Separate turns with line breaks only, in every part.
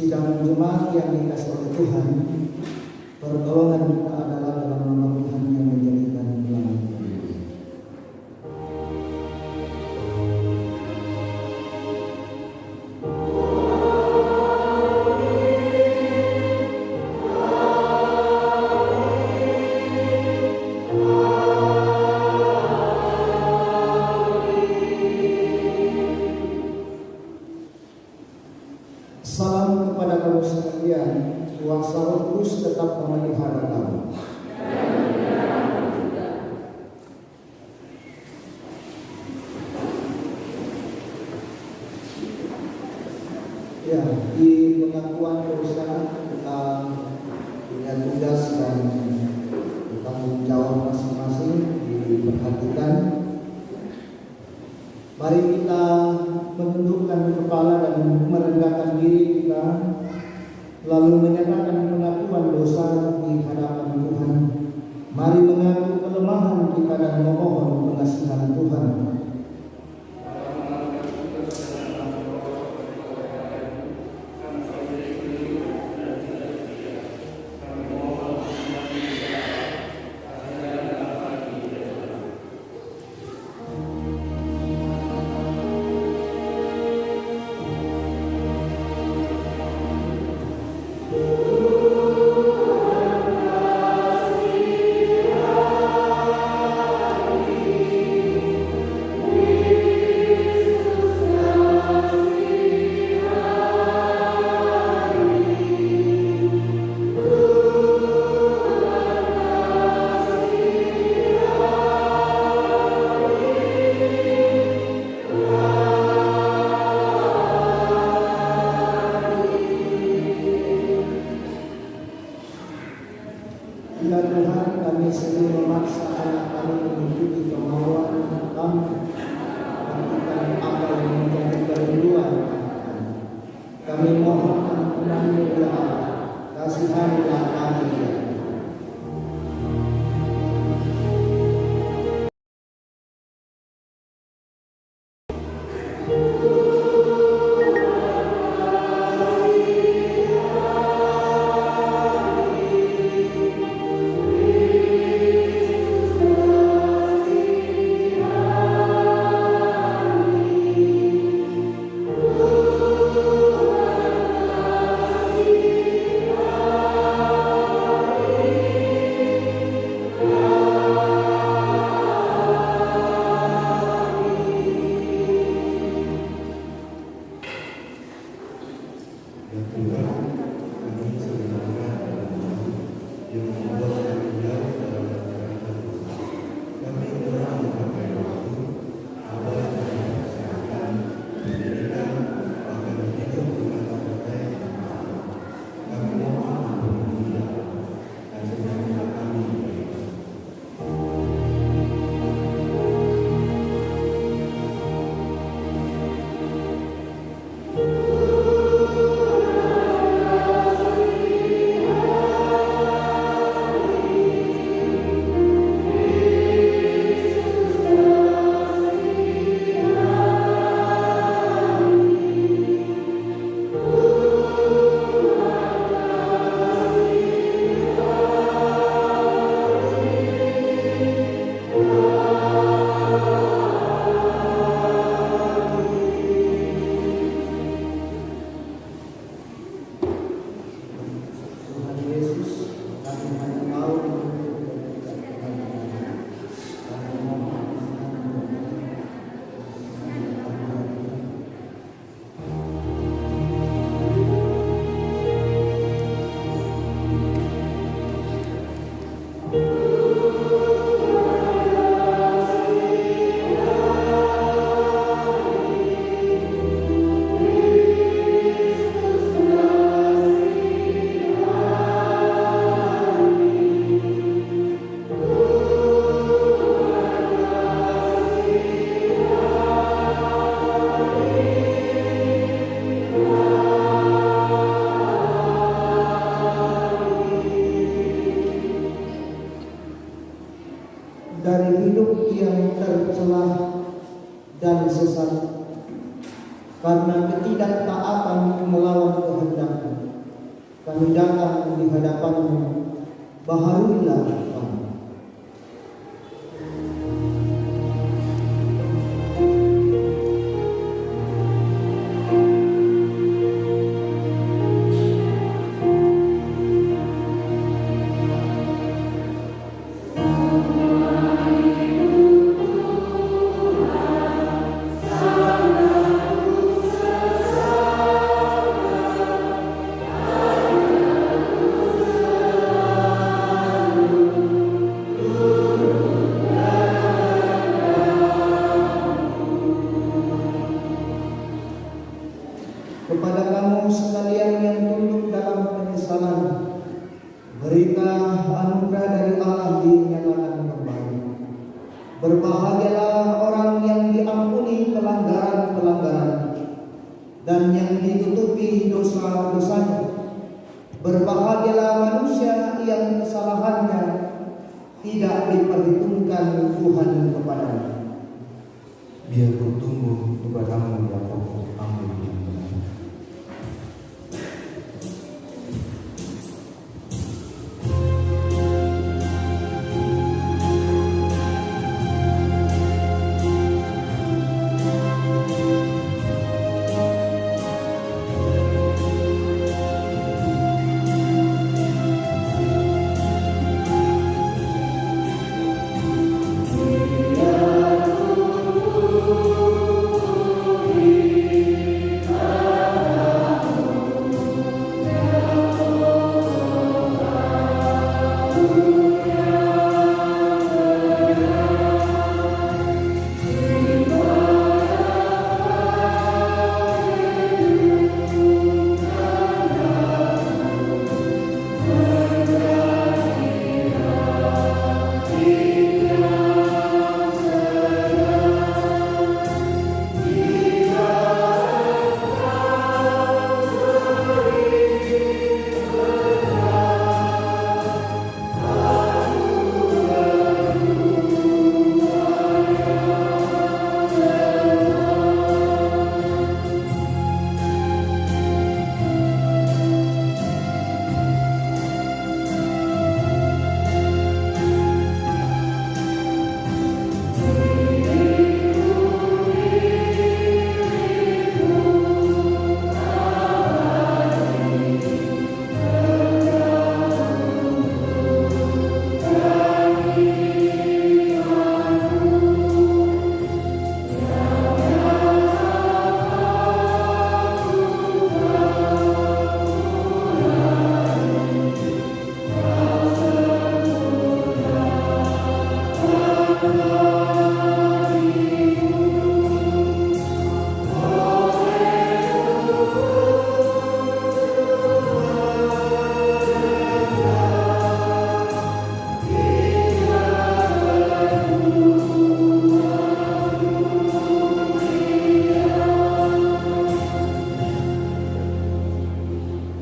Sidang jemaat yang dikasih oleh Tuhan, pertolongan kita adalah dalam nama Tuhan yang menjadikan ulang. Salam kepada kamu sekalian, kuasa Roh Kudus tetap memelihara kamu. Ya, di pengakuan dosa kita punya tugas dan tanggung jawab masing-masing diperhatikan. Mari kita menundukkan kepala dan merendahkan diri kita, lalu menyatakan pengakuan dosa di hadapan Tuhan. Mari mengaku kelemahan kita dan memohon pengasihan Tuhan. Ya Tuhan, kami sendiri memaksa anak kami mengikuti kemauan kami, lakukan apa yang menjadi kerinduan kami. Kami mohon ampunan-Mu ya Allah, kasihanilah kami ya Allah. ketidaktaatan melawan kehendak-Mu. Kami datang di hadapan-Mu, baharuilah kami. Kepada kamu sekalian yang tunduk dalam penyesalan, berilah anugerah dari Allah dinyatakan kembali. Berbahagialah orang yang diampuni pelanggaran-pelanggaran dan yang ditutupi dosa-dosanya. Berbahagialah manusia yang kesalahannya tidak diperhitungkan Tuhan kepadanya.
Biar bertumbuh kepadamu ya Allah. Amin.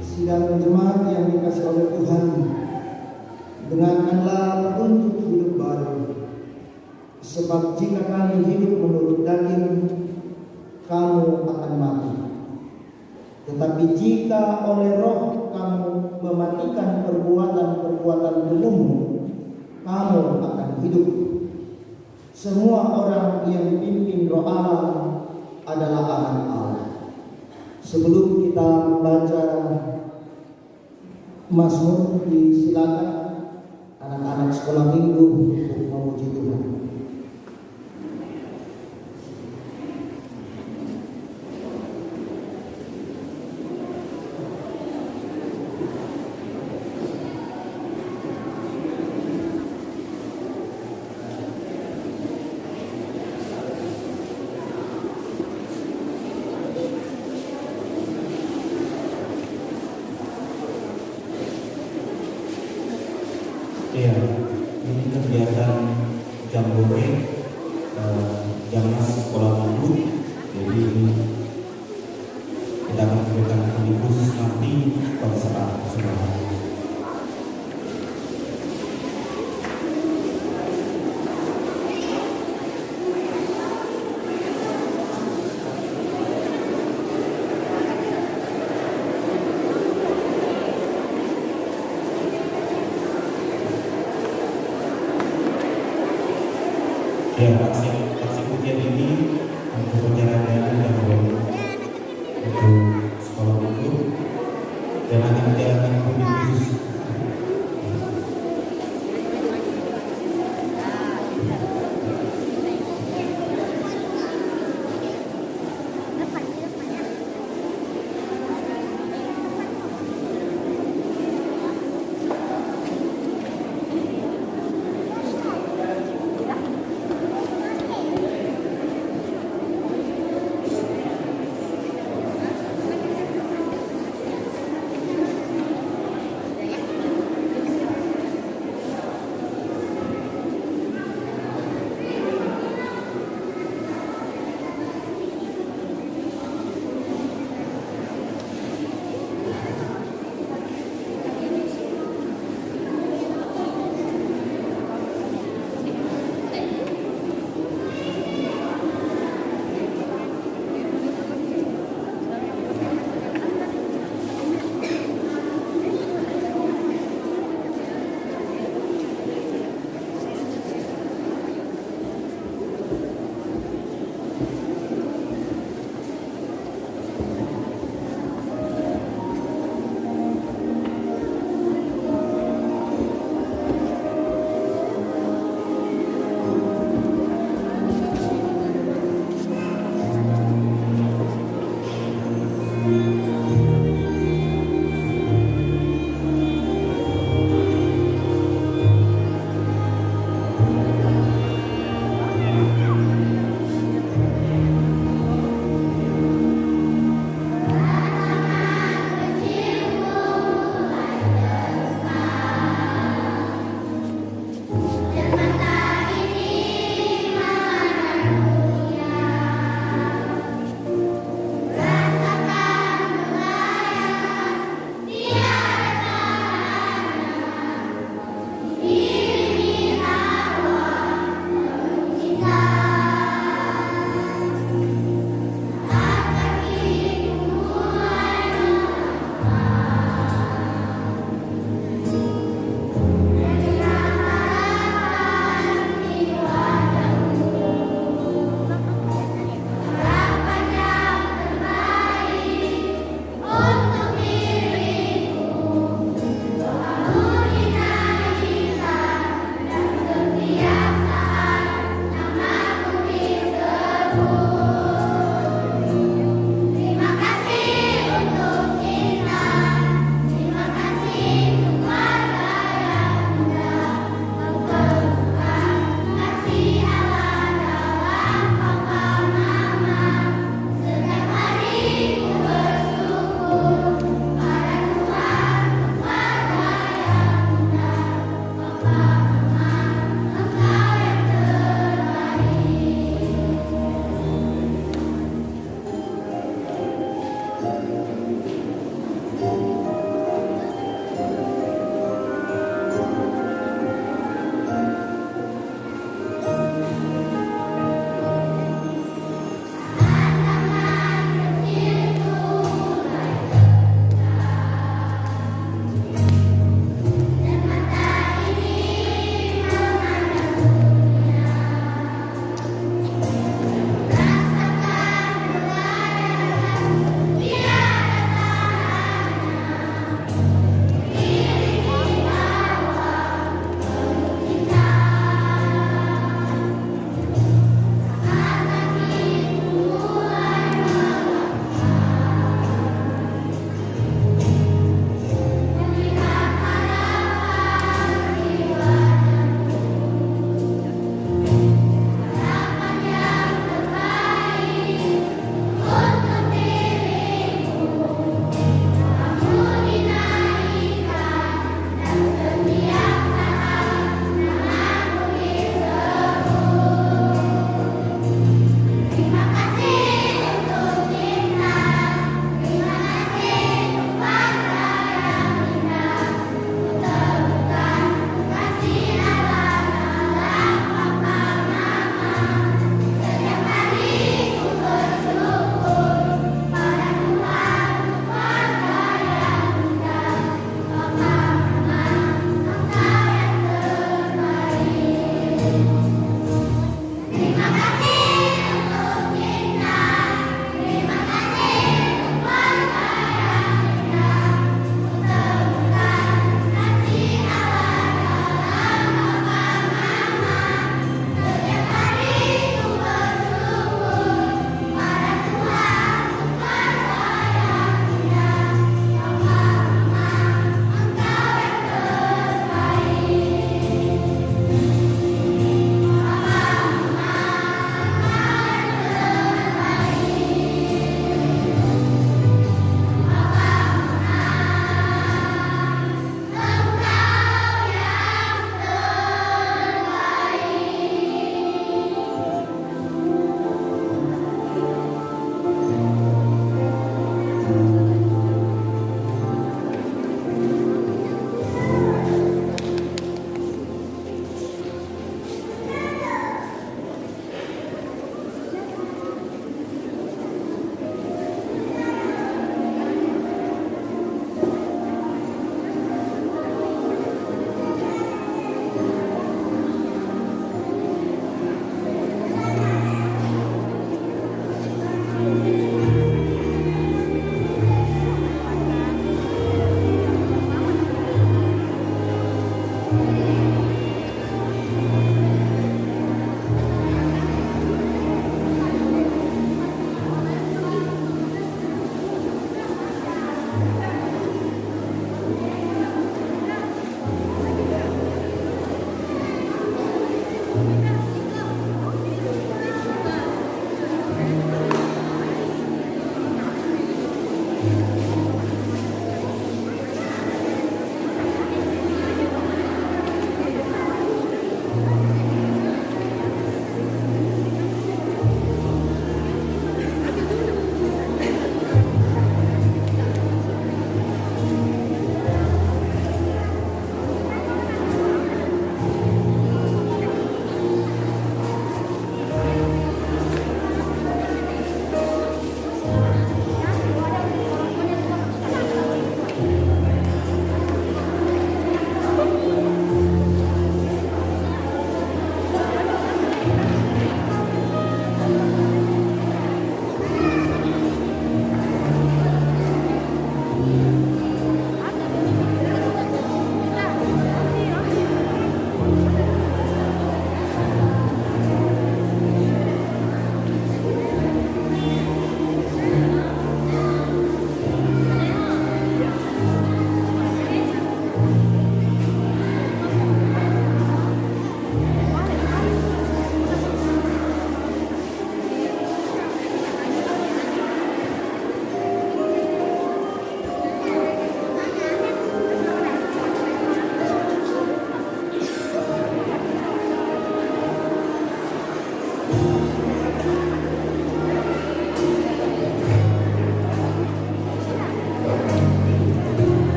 Sidang jemaat yang dikasihi oleh Tuhan, dengarkanlah petunjuk hidup baru. Sebab jika kamu hidup menurut daging, kamu akan mati. Tetapi jika oleh Roh kamu mematikan perbuatan-perbuatan tubuhmu, kamu akan hidup. Semua orang yang dipimpin Roh Allah adalah anak Allah. Sebelum kita membaca Mazmur, disilakan anak-anak sekolah minggu untuk memuji Tuhan.
Ya, ini kegiatan jambore jamaah sekolah minggu. Jadi kita akan memberikan kali khusus nanti pada saat subuh. Ya, aksi pujian ini untuk rencananya dan untuk sekolah minggu dan akan menjalankan puji khusus.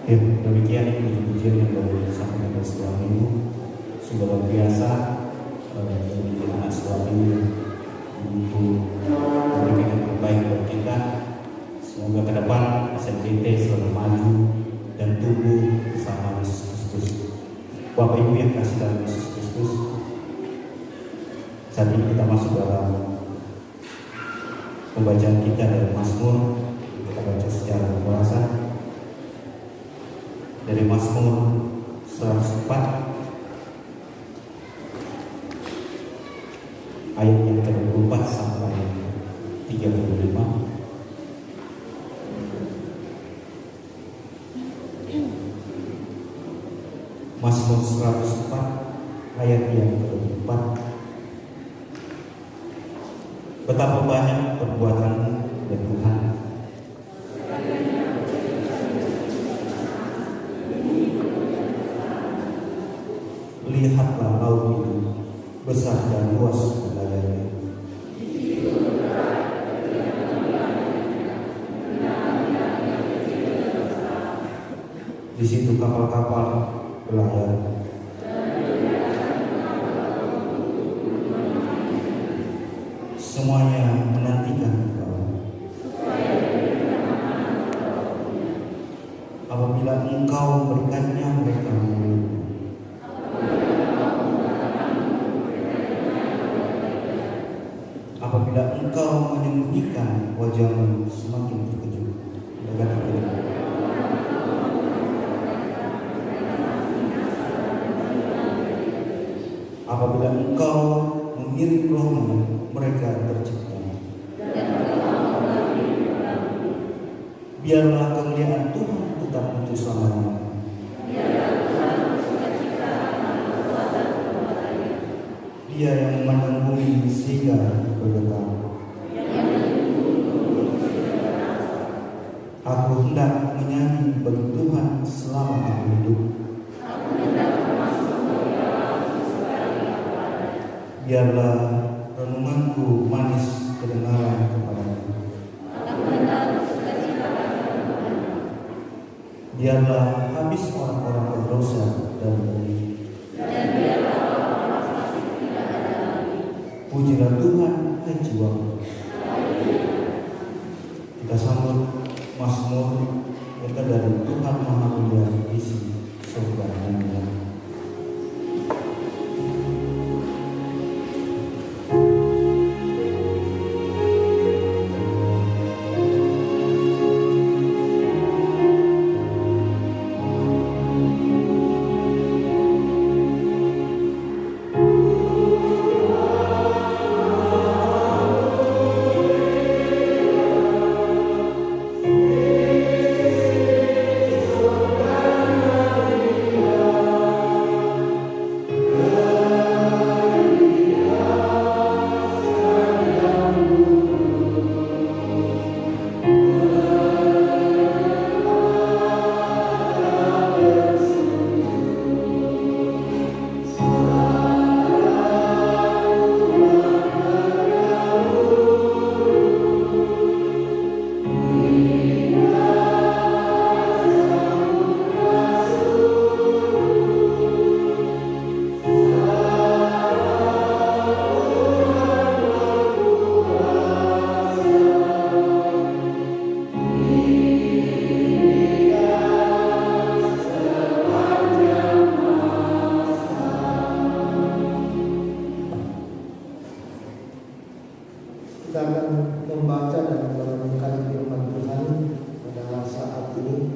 Ya, demikian pujian yang baru disampaikan oleh sebuah minggu. Sudah luar biasa dari anak sekolah ini untuk memberikan yang terbaik buat kita. Semoga ke depan SMPT selalu maju dan tumbuh bersama Yesus Kristus. Bapak Ibu yang kasih dalam Yesus Kristus, saat ini kita masuk dalam pembacaan kita dari Mazmur. Kita baca secara berpuasa dari Mazmur 104 ayat yang ke-24 sampai 35. Mazmur 104 ayat yang ke-24. Betapa banyak perbuatanmu ya Tuhan, lihatlah laut ini besar dan luas wilayahnya. Di situ kapal-kapal berlayar. Semuanya menantikan Engkau. Apabila Engkau memberikannya, mereka mengeluh. Apabila Engkau menyembunyikan wajah-Mu, semakin terkejut. Mereka terkejut. Apabila Engkau mengirim Roh-Mu, mereka tercipta. Biarlah kemuliaan Tuhan tetap untuk selama-lamanya. Dia yang memandang bumi sehingga bergetar. Aku hendak menyanyi bagi Tuhan selama aku hidup. Biarlah renunganku manis kedengaran kepadamu. Biarlah habis orang-orang berdosa dan bumi. Pujilah Tuhan, hai jiwaku. Kita sambut Mazmur kita dari Tuhan Maha Mulia, isi surga dan dunia.
Kita akan membaca dan merenungkan firman Tuhan pada saat ini.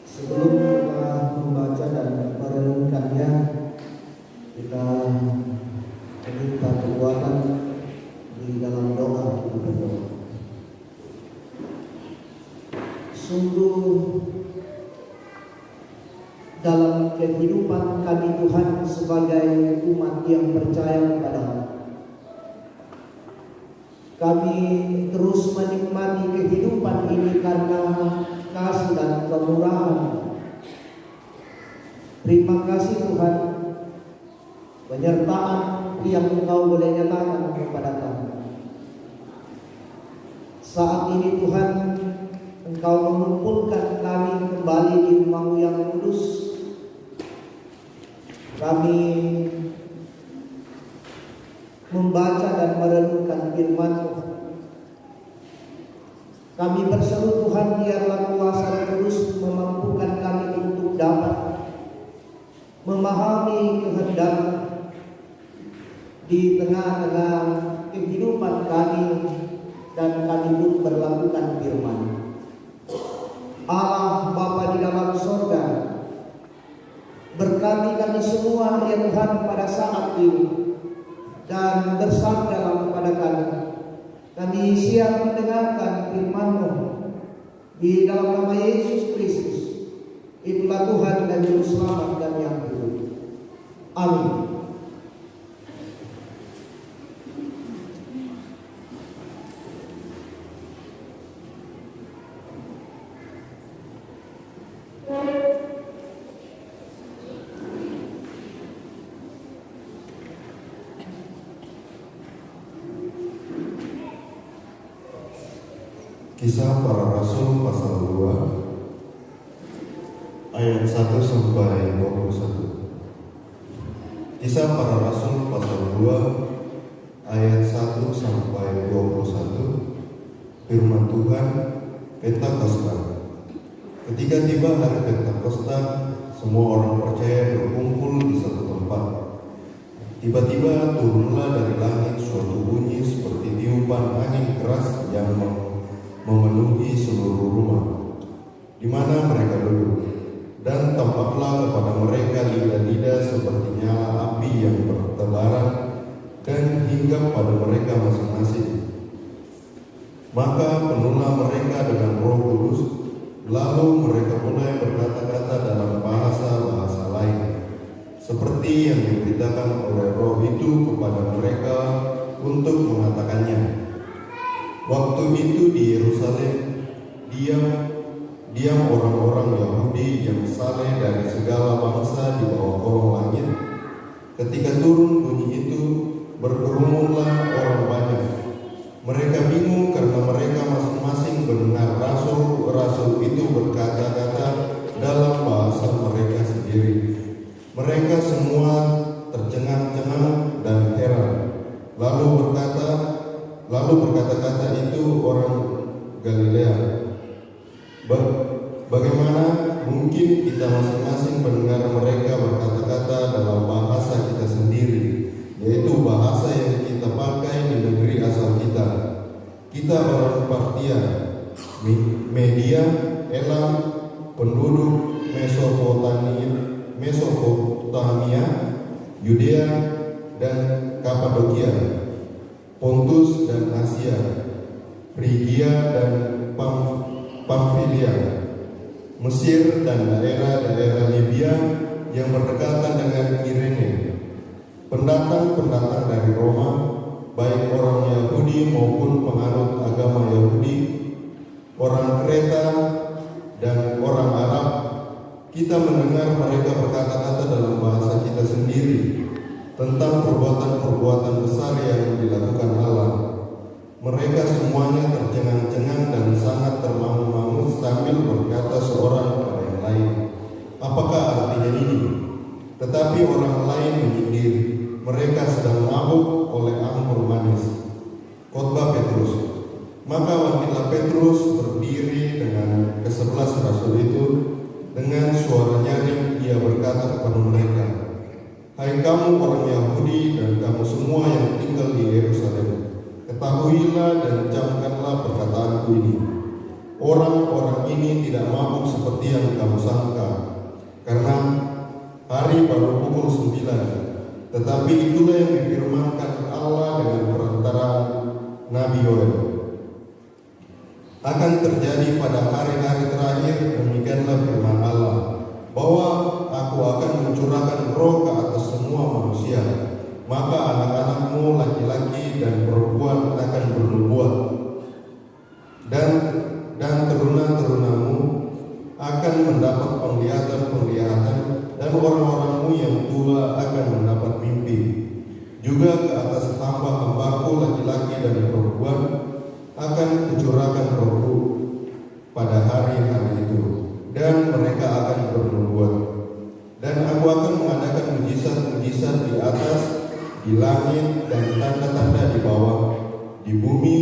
Sebelum kita membaca dan merenungkannya, kita minta kekuatan di dalam doa. Sungguh dalam kehidupan kami Tuhan sebagai umat yang percaya kepada-Mu, kami terus menikmati kehidupan ini karena kasih dan kemurahan. Terima kasih Tuhan, penyertaan, yang Engkau boleh nyatakan kepada kami. Saat ini Tuhan, Engkau mengumpulkan kami kembali di rumah-Mu yang kudus. Kami membaca dan merenungkan firman-Mu. Kami berseru Tuhan, biarlah kuasa Kudus memampukan kami untuk dapat memahami kehendak di tengah-tengah kehidupan kami, dan kami pun berlakukan firman. Allah Bapa di dalam sorga, berkati kami semua ya Tuhan pada saat ini, dan bersabdalah kepada kami. Kami siap mendengarkan firman-Mu di dalam nama Yesus Kristus. Itulah Tuhan dan Juru Selamat dan yang hidup. Amin.
Kisah Para Rasul pasal 2 ayat 1 sampai 21. Kisah Para Rasul pasal 2 ayat 1 sampai 21. Firman Tuhan, Pentakosta. Ketika tiba hari Pentakosta, semua orang percaya berkumpul di satu tempat. Tiba-tiba turunlah dari langit suatu bunyi seperti tiupan angin keras yang memenuhi seluruh rumah di mana mereka duduk, dan tampaklah kepada mereka lidah-lidah seperti nyala api yang bertebaran dan hinggap pada mereka masing-masing. Maka penuhlah mereka dengan Roh Kudus, lalu mereka mulai berkata-kata dalam bahasa-bahasa lain, seperti yang diberitakan oleh Roh itu kepada mereka untuk mengatakannya. Waktu itu di Yerusalem diam orang-orang Yahudi yang saleh dari segala bangsa di bawah kolong langit. Ketika turun bunyi itu, berkerumunlah orang banyak. Mereka bingung karena mereka masing-masing mendengar rasul-rasul itu berkata-kata dalam bahasa mereka sendiri. Mereka semua tercengang-cengang dan heran. Lalu berkata-kata itu orang Galilea. Bagaimana mungkin kita masing-masing mendengar mereka berkata-kata dalam bahasa kita sendiri, yaitu bahasa yang kita pakai di negeri asal kita. Kita orang Partia, Media, Elam, penduduk Mesopotamia, Yudea dan Kapadokia, Pontus dan Asia, Frigia dan Pamfilia, Mesir dan daerah-daerah Libya yang berdekatan dengan Kirene. Pendatang-pendatang dari Roma, baik orang Yahudi maupun penganut agama Yahudi, orang Kreta dan orang Arab, kita mendengar mereka berkata-kata dalam bahasa kita sendiri tentang perbuatan-perbuatan besar yang dilakukan Allah. Mereka semuanya tercengang-cengang dan sangat termangu-mangu sambil berkata seorang kepada yang lain, "Apakah artinya ini?" Tetapi orang lain menyindir, mereka sedang mabuk oleh anggur manis. Khotbah Petrus. Maka bangkitlah Petrus berdiri dengan ke-11 rasul itu, dengan suara nyaring ia berkata kepada mereka, "Hai kamu orang Yahudi dan kamu semua yang tinggal di Yerusalem, ketahuilah dan camkanlah perkataanku ini. Orang-orang ini tidak mabuk seperti yang kamu sangka, karena hari baru pukul 9. Tetapi itulah yang difirmankan Allah dengan perantaraan Nabi Yoel. Akan terjadi pada hari-hari terakhir, demikianlah firman Allah, bahwa aku akan mencurahkan roh ke atas semua manusia. Maka anak-anakmu laki-laki dan perempuan akan bernubuat, dan teruna-terunamu akan mendapat penglihatan-penglihatan, dan orang-orangmu yang tua akan mendapat mimpi. juga ke atas hamba-hambaku laki-laki dan perempuan akan kucurahkan Rohku pada hari-hari itu, dan mereka akan bernubuat. Dan aku akan mengadakan mujizat-mujizat di atas, di langit, dan tanda-tanda di bawah, di bumi,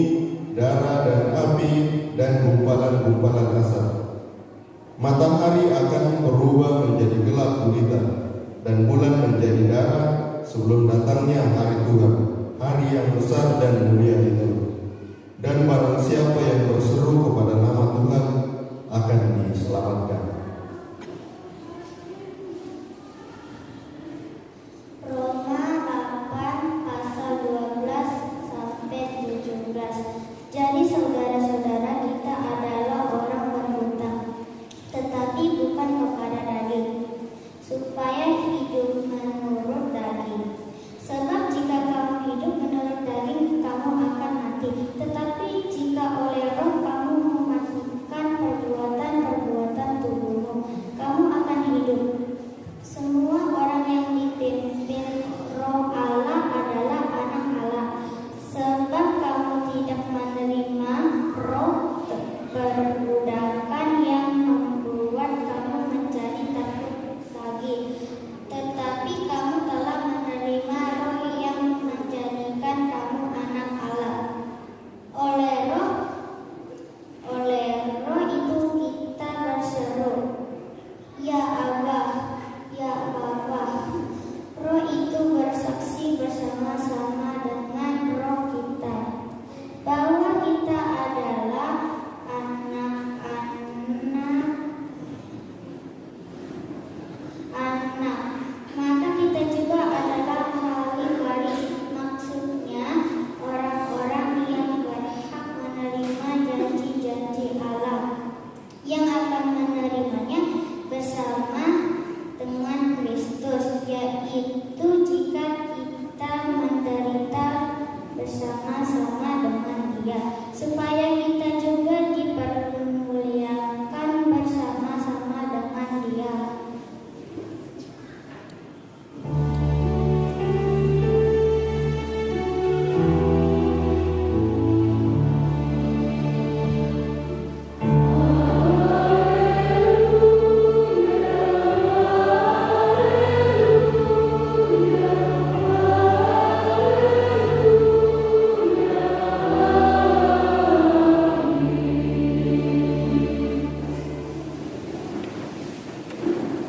darah dan api, dan gumpalan-gumpalan asap. Matahari akan berubah menjadi gelap gulita, dan bulan menjadi darah sebelum datangnya hari Tuhan, hari yang besar dan mulia itu. Dan barang siapa yang berseru kepada nama Tuhan akan diselamatkan.
Roma 8 pasal 12 sampai 17. Jadi saudara-saudara, kita adalah orang berhutang, tetapi bukan kepada daging, supaya hidup menurut daging. Sebab jika kamu hidup menurut daging, kamu akan mati. Tetapi jika oleh Roh kamu mematikan perbuatan-perbuatan tubuhmu, kamu akan hidup. Semua orang yang dipimpin Roh Allah adalah anak Allah. Sebab kamu tidak menerima roh perbudakan yang membuat kamu menjadi takut lagi, tetapi kamu telah menerima roh yang menjadikan kamu anak Allah. Oleh roh itu kita berseru, Ya Aba, Ya Bapa. Roh itu bersaksi bersama-sama dengan roh kita bahwa kita adalah anak-anak. Maka kita juga adalah ahli-waris, maksudnya orang-orang yang berhak menerima janji-janji Allah, yang akan menerimanya bersama dengan Kristus, yaitu jika kita menderita bersama-sama dengan Dia, supaya kita juga dipermuliakan bersama-sama dengan Dia.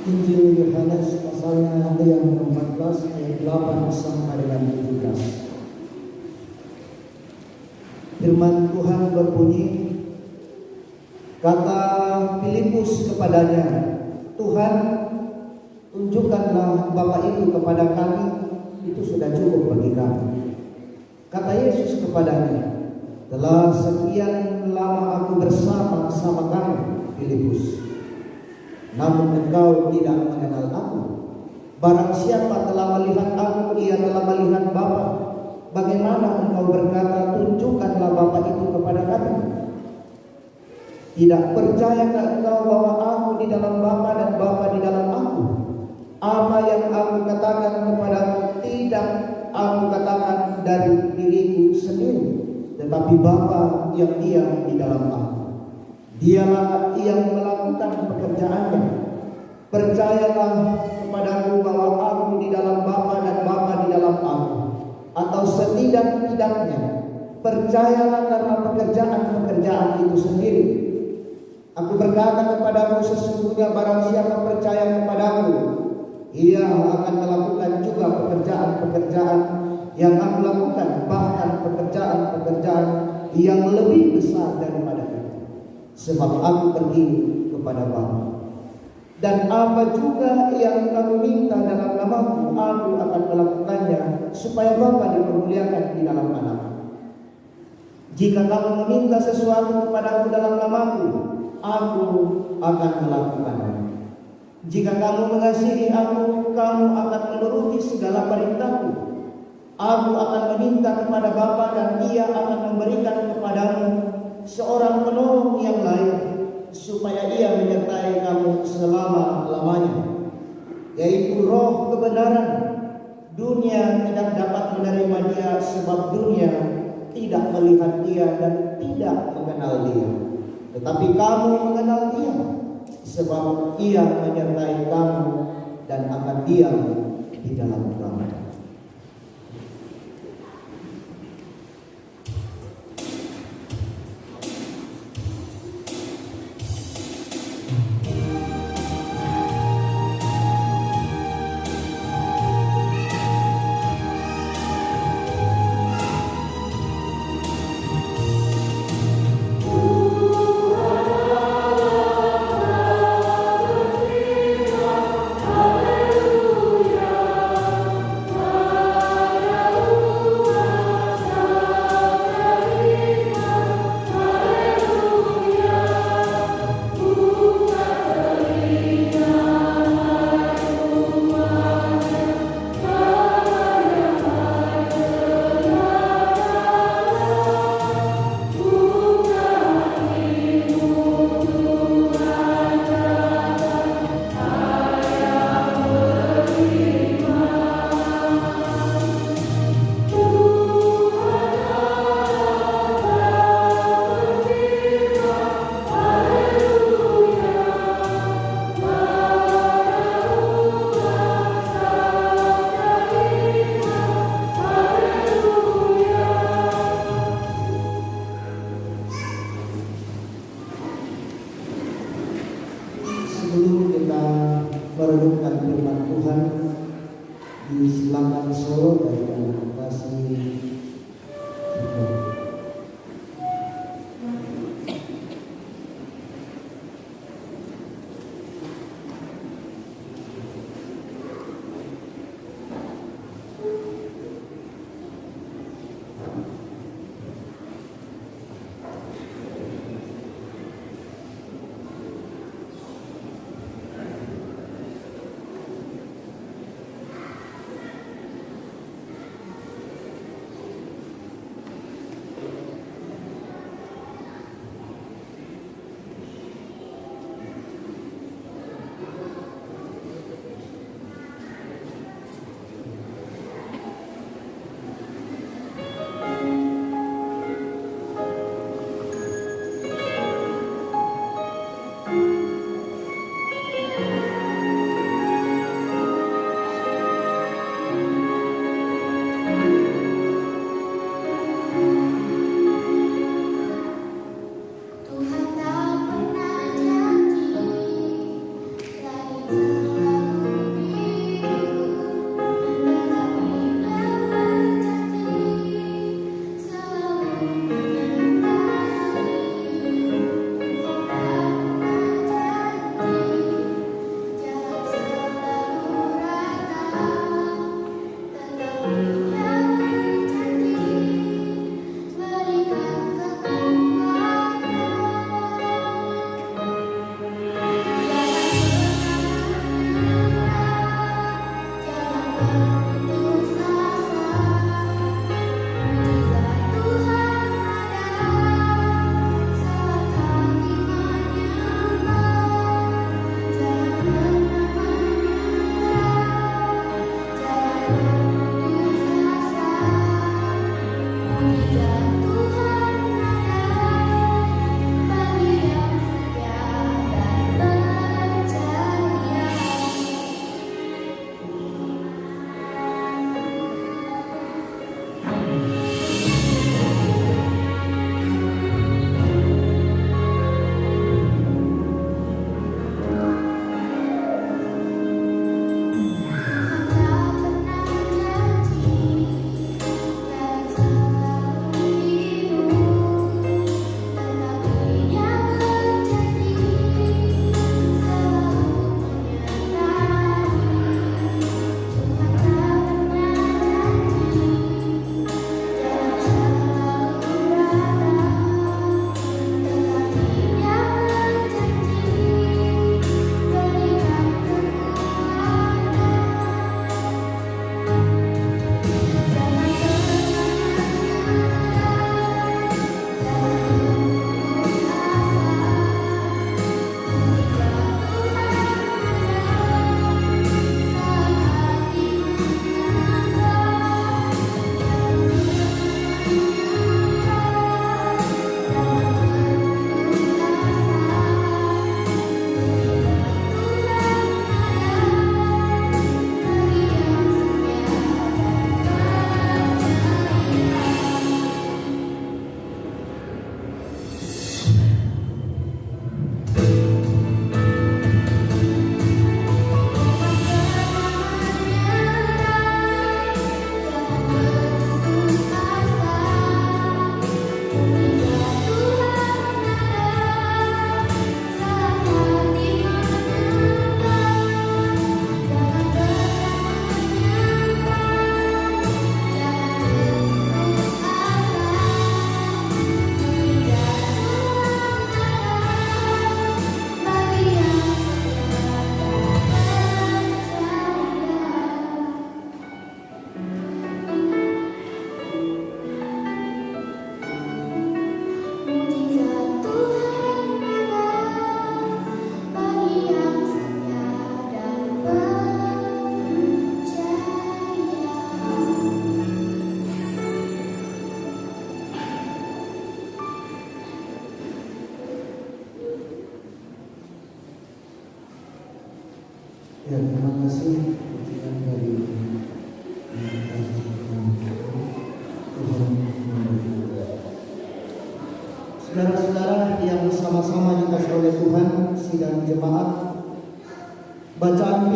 Injil Yohanes pasalnya yang ke-14 ayat 8 sampai dengan 17. Firman Tuhan berbunyi, kata Filipus kepadanya, Tuhan, tunjukkanlah Bapa itu kepada kami, itu sudah cukup bagi kami. Kata Yesus kepadanya, telah sekian lama aku bersama-sama kamu, Filipus, namun engkau tidak mengenal aku. Barang siapa telah melihat aku, ia telah melihat Bapa. Bagaimana engkau berkata, tunjukkanlah Bapa itu kepada kami? Tidak percayakah engkau bahwa aku di dalam Bapa dan Bapa di dalam aku? Apa yang aku katakan kepadamu tidak aku katakan dari diriku sendiri, tetapi Bapa yang diam di dalam aku. Dialah yang melakukan pekerjaannya. Percayalah kepadaku bahwa aku di dalam Bapa dan Bapa di dalam aku. Atau setidak-tidaknya percayalah karena pekerjaan-pekerjaan itu sendiri. Aku berkata kepadamu, sesungguhnya barang siapa percaya kepadaku, ia akan melakukan juga pekerjaan-pekerjaan yang aku lakukan, bahkan pekerjaan-pekerjaan yang lebih besar daripada itu. Sebab aku pergi kepada Bapa. Dan apa juga yang kamu minta dalam namaku, aku akan melakukannya, supaya Bapa dipermuliakan di dalam anak. Jika kamu meminta sesuatu kepadaku dalam namaku, aku akan melakukannya. Jika kamu mengasihi aku, kamu akan menuruti segala perintahku. Aku akan meminta kepada Bapa dan Ia akan memberikan kepadamu seorang penolong yang lain, supaya ia menyertai kamu selama-lamanya, yaitu Roh kebenaran. Dunia tidak dapat menerima dia sebab dunia tidak melihat dia dan tidak mengenal dia. Tetapi kamu mengenal dia sebab ia menyertai kamu dan akan diam di dalam kamu. Sebelum kita merenungkan firman Tuhan, disilakan solo dari anak kasih.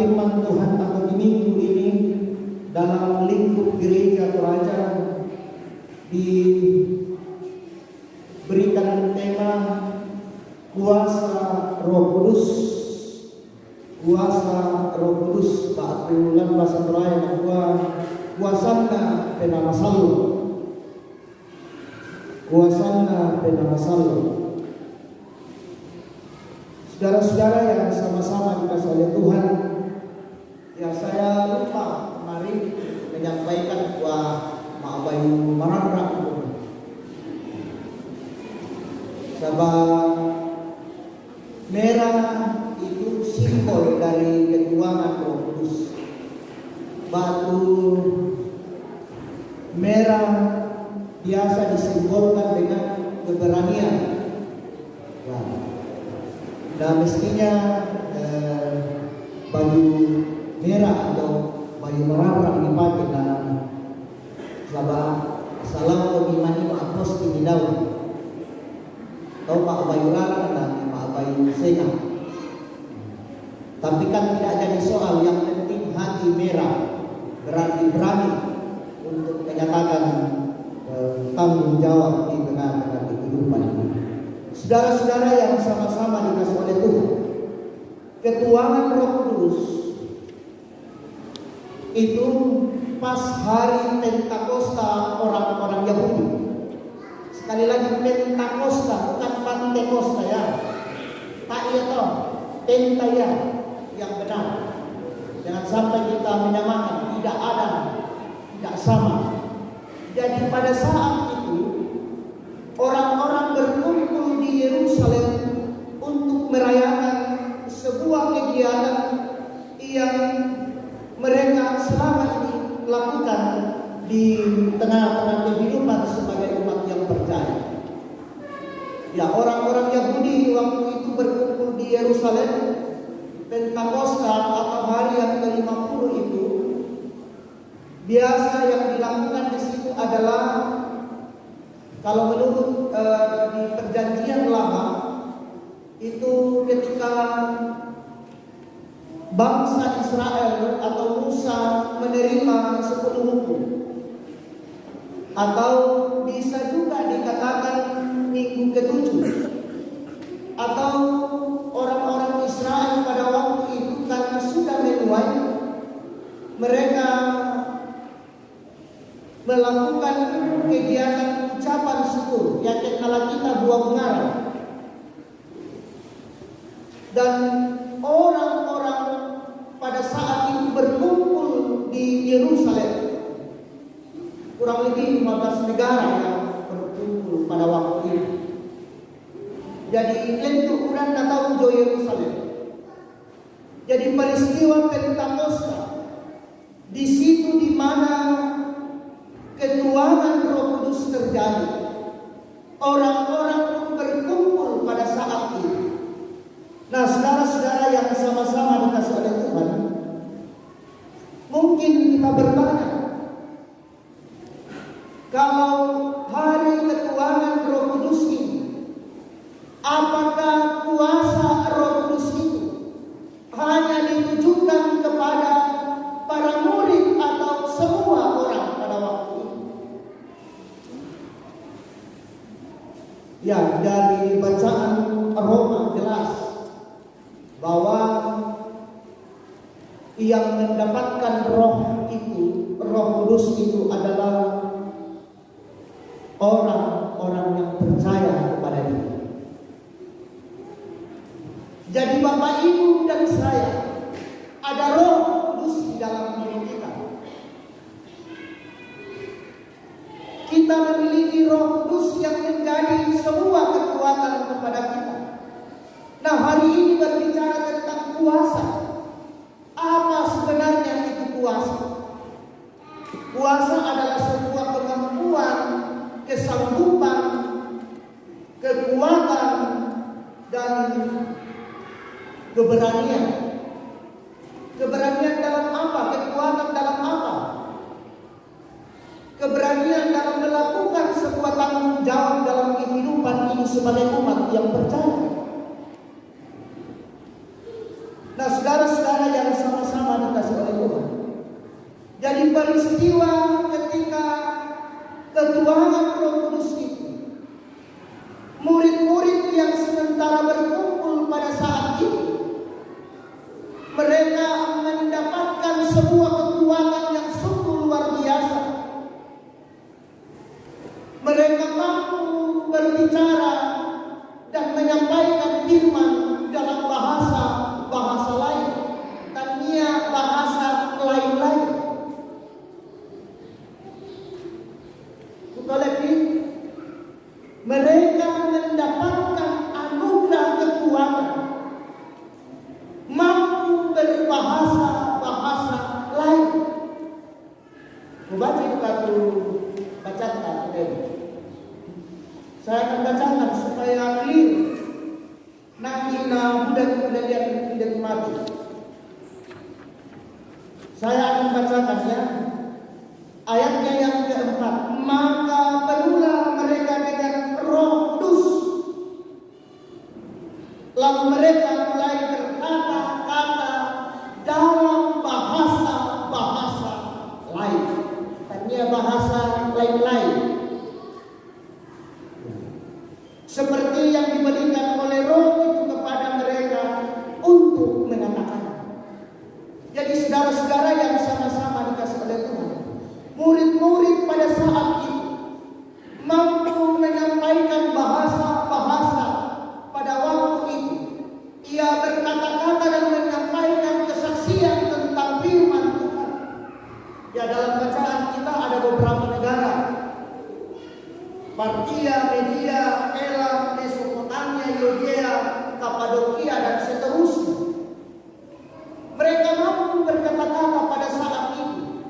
firman Tuhan atau di minggu ini dalam lingkup gereja Toraja diberikan tema kuasa Roh Kudus. Kuasa Roh Kudus Pak bahasa Toraja kuasana pena masalu. Kuasana pena masalu. Saudara-saudara yang sama-sama dikasih oleh Tuhan, ya saya lupa kemarin menyampaikan Bayu Marabra sebab merah itu simbol dari ketuhanan Roh Kudus. Batu merah biasa disimbolkan dengan keberanian. Ya. Nah mestinya baju merah atau baju merah dipakai dalam sabah salam pemimani apos di daun atau Pak Bayu Larang dan Pak Bayu Sena. Tapi kan tidak jadi soal, yang penting hati merah, berani untuk menyatakan tanggung jawab di tengah-tengah kehidupan ini. Saudara-saudara yang sama-sama dikasih oleh Tuhan, ketuhanan Roh Kudus itu pas hari Pentakosta orang-orang Yahudi. Sekali lagi, Pentakosta bukan Pantekosta ya. Tak iya toh, Penta ya yang benar. Jangan sampai kita menyamakan, tidak ada, tidak sama. Jadi pada saat itu orang-orang berkumpul di Yerusalem untuk merayakan sebuah kegiatan yang mereka selama ini lakukan di tengah-tengah kehidupan sebagai umat yang percaya. Ya, orang-orang Yahudi waktu itu berkumpul di Yerusalem, Pentakosta atau hari yang ke-50 itu, biasa yang dilakukan di situ adalah, kalau menurut di Perjanjian Lama itu ketika bangsa Israel atau Musa menerima 10 hukum, atau bisa juga dikatakan minggu ke-7, atau orang-orang Israel pada waktu itu karena sudah menuai, mereka melakukan kegiatan ucapan syukur, yakni kala kita buah bunga. Dan orang-orang pada saat itu berkumpul di Yerusalem, kurang lebih 15 negara yang berkumpul pada waktu itu. Jadi lentuk kurang tahu jo Yerusalem. Jadi peristiwa Pentakosta di situ di mana ketuhanan Roh Kudus terjadi. Orang-orang pun berkumpul pada saat itu. Nah, saudara-saudara yang sama-sama dikasih oleh Tuhan, mungkin kita bertanya, kalau hari ketuhanan Roh Kudus ini, apakah kuasa Roh Kudus itu hanya ditujukan kepada para murid atau semua orang pada waktu itu? Ya, dari bacaan Roma jelas bahwa yang mendapatkan roh itu, Roh Kudus itu adalah orang-orang yang percaya kepada Dia. Jadi Bapak, Ibu dan saya ada Roh Kudus di dalam diri kita. Kita memiliki Roh Kudus yang menjadi sebuah kekuatan kepada kita. Nah, hari ini berbicara tentang kuasa. Apa sebenarnya itu kuasa? Kuasa adalah sebuah kemampuan, kesanggupan, kekuatan, dan keberanian. Keberanian dalam apa? Kekuatan dalam apa? Keberanian dalam melakukan sebuah tanggung jawab dalam kehidupan ini sebagai umat yang percaya. Nah, saudara-saudara yang sama-sama peristiwa ketika ketuhanan Roh Kudus itu, murid-murid yang sementara berkumpul pada saat itu, mereka mendapatkan sebuah kekuatan yang sungguh luar biasa. Mereka mampu berbicara dan menyampaikan firman dalam bahasa lain, tania bahasa lain-lain. Lagi mereka mendapatkan anugerah kekuatan, mampu berbahasa lain. Membaca itu aku bacakan tadi. Saya akan bacakan supaya clear. Nanti mudah lihat tidak mati. Saya akan bacakan ya. Ayatnya yang keempat. Maka penuhlah mereka dengan Roh Kudus. Lalu mereka mulai berkata-kata dalam bahasa lain. Tanya bahasa lain-lain. Seperti yang diberikan oleh Roh itu kepada mereka untuk mengatakan. Jadi saudara-saudara yang sama-sama dikasih oleh Tuhan, murid-murid pada saat itu mampu menyampaikan bahasa pada waktu itu. Ia berkata-kata dan menyampaikan kesaksian tentang firman Tuhan. Ya, dalam bacaan kita ada beberapa negara: Partia, Media, Elam, Mesopotamia, Yudea, Kapadokia, dan seterusnya. Mereka mampu berkata-kata pada saat itu.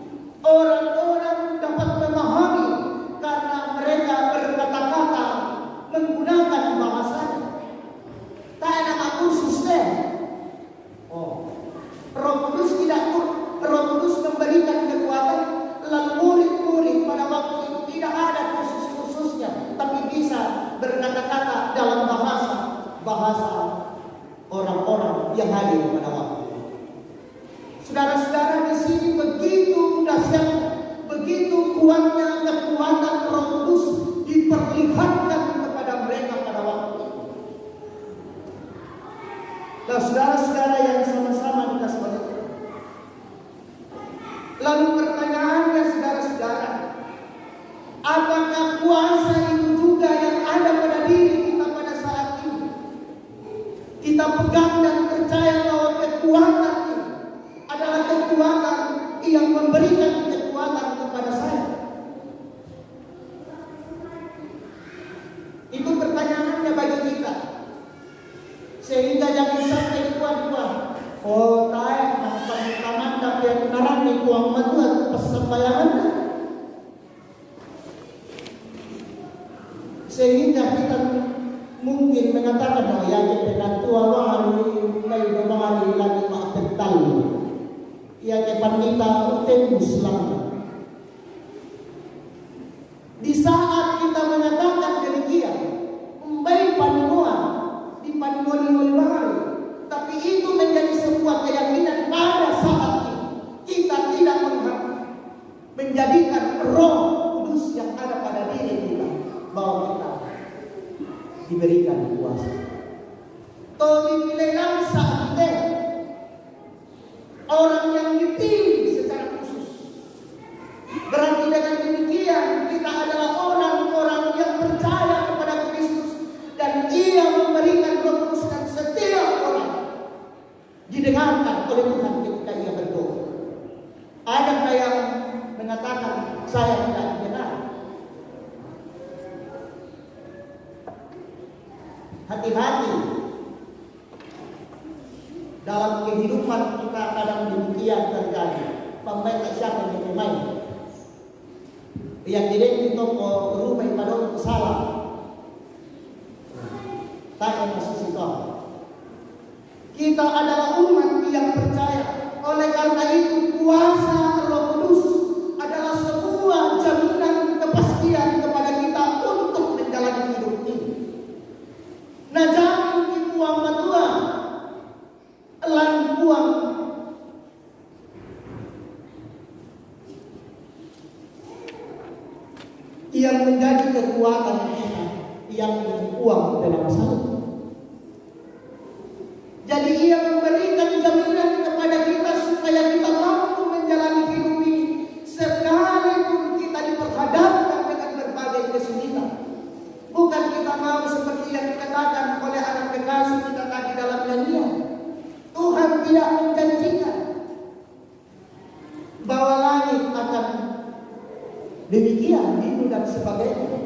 Orang-orang dapat memahami karena mereka berkata-kata menggunakan bahasanya. Tak ada khusus deh. Roh Kudus memberikan kekuatan. Lalu murid-murid pada waktu itu tidak ada khusus-khususnya, tapi bisa berkata-kata dalam bahasa orang-orang yang hadir pada waktu itu. Saudara-saudara, di sini begitu dahsyatnya, begitu kuatnya kekuatan Roh Kudus diperlihatkan kepada mereka pada waktu itu. Nah, saudara-saudara yang sama-sama dikasih oleh Tuhan. Lalu pertanyaannya, saudara-saudara, apakah kuasa itu juga yang ada pada diri kita pada saat ini? Kita pegang dan percaya bahwa kekuatan itu adalah kekuatan yang memberikan kekuatan kepada saya. Itu pertanyaannya bagi kita. Sehingga jangan sampai kuat-kuat. Taek taman tapi yang narang ni kuang matuan persembayangan. Sehingga kita mungkin mengatakan bahwa ya kita tua hari mulai berbangun lagi maafkan. Ya kepan kita tembus lama. Di saat kita mengatakan demikian, baik paningoan di paningoan bahari, tapi itu menjadi sebuah keyakinan pada saat itu. Kita tidak menjadikan Roh Kudus yang ada pada diri kita bahwa kita diberikan kuasa. Toh dipilih saat kita orang yang dipilih secara khusus. Berarti dengan demikian kita adalah orang-orang yang percaya kepada Kristus dan Ia memberikan Roh Kudus dan setiap orang didengarkan oleh Tuhan ketika ia berdoa. Adakah yang mengatakan saya tidak didengar? Hati-hati. Dalam kehidupan kita kadang demikian terjadi. Pemain siapa yang bermain? Yang tidak itu rumah padon salah. Tak yang masih situ. Kita adalah umat yang percaya. Oleh karena itu kuasa Roh Kudus adalah sebuah jaminan kepastian kepada kita untuk menjalani hidup ini. Nah, jangan dibuang batuan, elang buang yang menjadi kekuatan kita, yang uang dalam salib. Jadi ia memberikan jaminan kepada kita supaya kita mampu menjalani hidup ini sekalipun kita diperhadapkan dengan berbagai kesulitan. Bukan kita mau seperti yang dikatakan oleh anak kekasih kita tadi dalam nyanyian. Tuhan tidak menjanjikan bahwa langit akan demikian, itu dan sebagainya.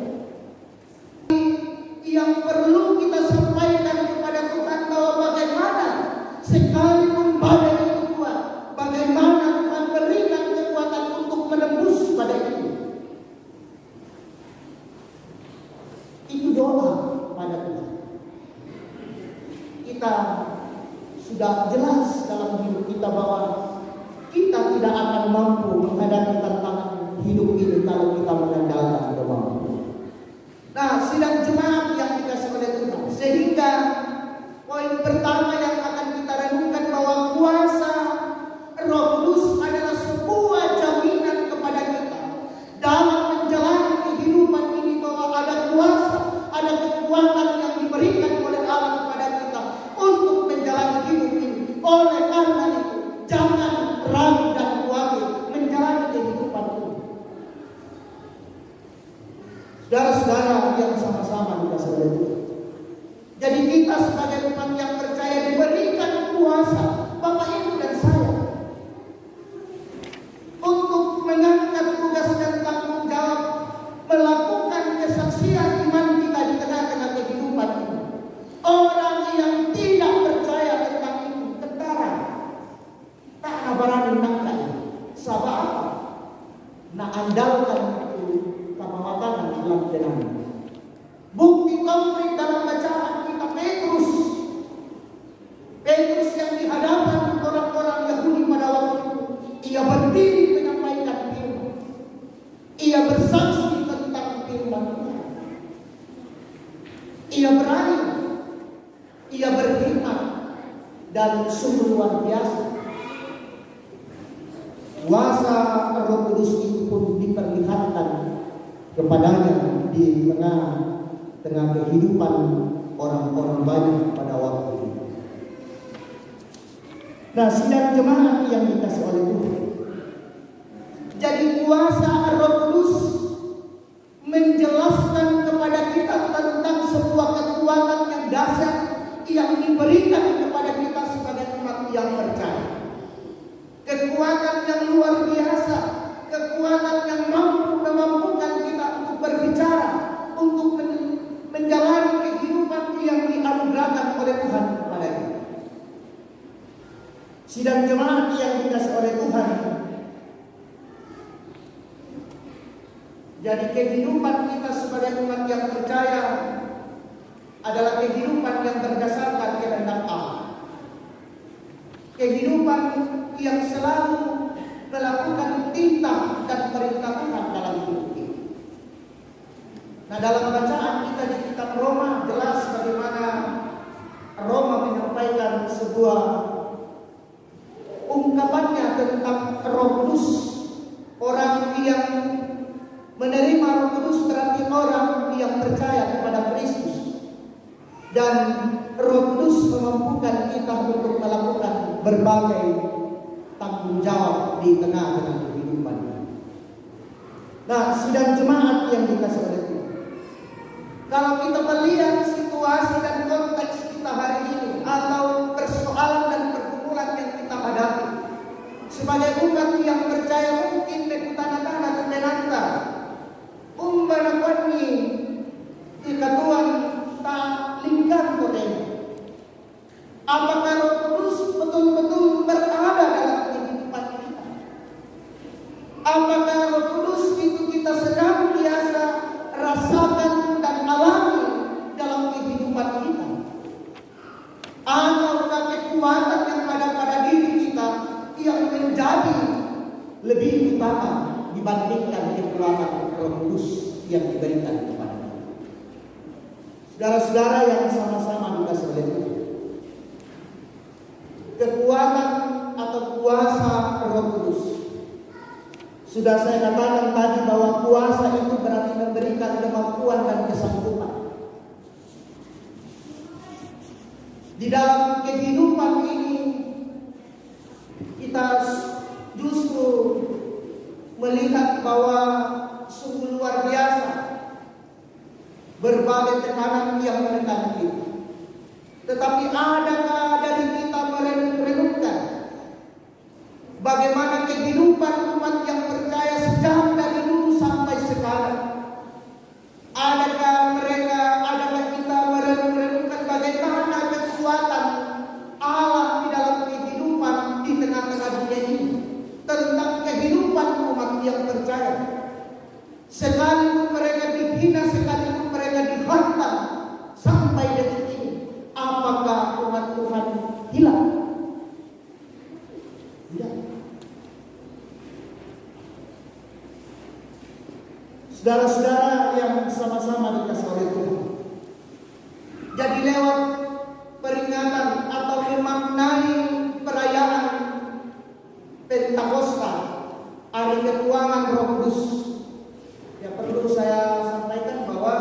Yang perlu kita sampaikan kepada Tuhan bahwa bagaimana sekalipun badai itu kuat, bagaimana Tuhan berikan kekuatan untuk menembus badai itu. Itu doa pada Tuhan. Kita sudah jelas dalam hidup kita bahwa kita tidak akan mampu menghadapi tantangan hidup ini kalau kita mengandalkan doa. Nah, sidang jemaat yang dikasih oleh Tuhan, sehingga poin pertama yang akan kita renungkan bahwa kuasa Roh Kudus adalah sebuah jaminan kepada kita dalam menjalani kehidupan ini, bahwa ada kuasa, ada kekuatan yang diberikan oleh Allah kepada kita untuk menjalani hidup ini. Oleh karena itu, jangan ragu dan khawatir menjalani kehidupan ini. Saudara-saudara yang sama-sama dikasih oleh Tuhan. Jadi kita sebagai umat yang percaya diberikan kuasa, Bapak Ibu dan saya, untuk mengangkat tugas dan tanggung jawab melakukan kesaksian iman kita di tengah-tengah kehidupan ini. Orang yang tidak percaya tentang itu kentara, tak nabarani nangka sabah apa, nak andalkan itu kamawatan dalam tenang. Bukti konkret dalam bacaan kita Petrus yang dihadapan orang-orang Yahudi pada waktu itu, ia berdiri menyampaikan firman. Ia bersaksi tentang firman Tuhan. Ia berani, ia berhikmat, dan sungguh luar biasa. Kuasa Roh Kudus itu pun diperlihatkan kepadanya di tengah kehidupan orang-orang banyak pada waktu itu. Nah, sidang jemaat yang dikasih oleh Tuhan, jadi kuasa Roh Kudus menjelaskan kepada kita tentang sebuah kekuatan yang dahsyat yang diberikan kepada kita sebagai umat yang percaya. Kekuatan yang luar biasa, kekuatan yang memampukan kita untuk berbicara, untuk menjalani kehidupan yang dianugerahkan oleh Tuhan kepada kita. Sidang jemaat yang dikasih oleh Tuhan, jadi kehidupan kita sebagai umat yang percaya adalah kehidupan yang berdasarkan kehendak Allah. Kehidupan yang selalu melakukan titah dan perintah Tuhan dalam hidup ini. Nah, dalam bacaan kita di kitab Roma jelas bagaimana Roma menyampaikan sebuah ungkapannya tentang Roh Kudus. Orang yang menerima Roh Kudus berarti orang yang percaya kepada Kristus, dan Roh Kudus memampukan kita untuk melakukan berbagai tanggung jawab di tengah-tengah kehidupan. Nah, sidang jemaat yang dikasih oleh Tuhan, kalau kita melihat situasi dan konteks kita hari ini, atau persoalan dan pergumulan yang kita hadapi sebagai umat yang percaya, mungkin nekutana-tana terdenanta umbana kami ikatuan tak lingkar koten. Apakah Roh Kudus betul-betul berada dalam kehidupan kita? Apakah Roh Kudus itu kita sedang biasa rasakan dan alami dalam kehidupan kita? Ataukah kekuatan yang ada pada diri kita yang menjadi lebih utama dibandingkan kekuatan Roh Kudus yang diberikan kepada kita? Saudara-saudara yang sama-sama dikasih oleh Tuhan, kekuatan atau kuasa Roh Kudus Sudah saya katakan tadi bahwa kuasa itu berarti memberikan kemampuan dan kesanggupan. Di dalam kehidupan ini kita justru melihat bahwa sungguh luar biasa berbagai tekanan yang menekan kita. Tetapi adakah dari kita merenungkan bagaimana kehidupan umat yang percaya sejak dari dulu sampai sekarang? Adakah kita merenungkan bagaimana kekuatan Allah di dalam kehidupan di tengah-tengah dunia ini, tentang kehidupan umat yang percaya? Sekalipun mereka dihina, sekalipun mereka dihantam sampai detik ini, apakah umat Tuhan hilang? Tidak. Saudara-saudara yang sama-sama dikasih oleh Tuhan, jadi lewat peringatan atau memaknai perayaan Pentakosta, hari ketuanan Roh Kudus, ya perlu saya sampaikan bahwa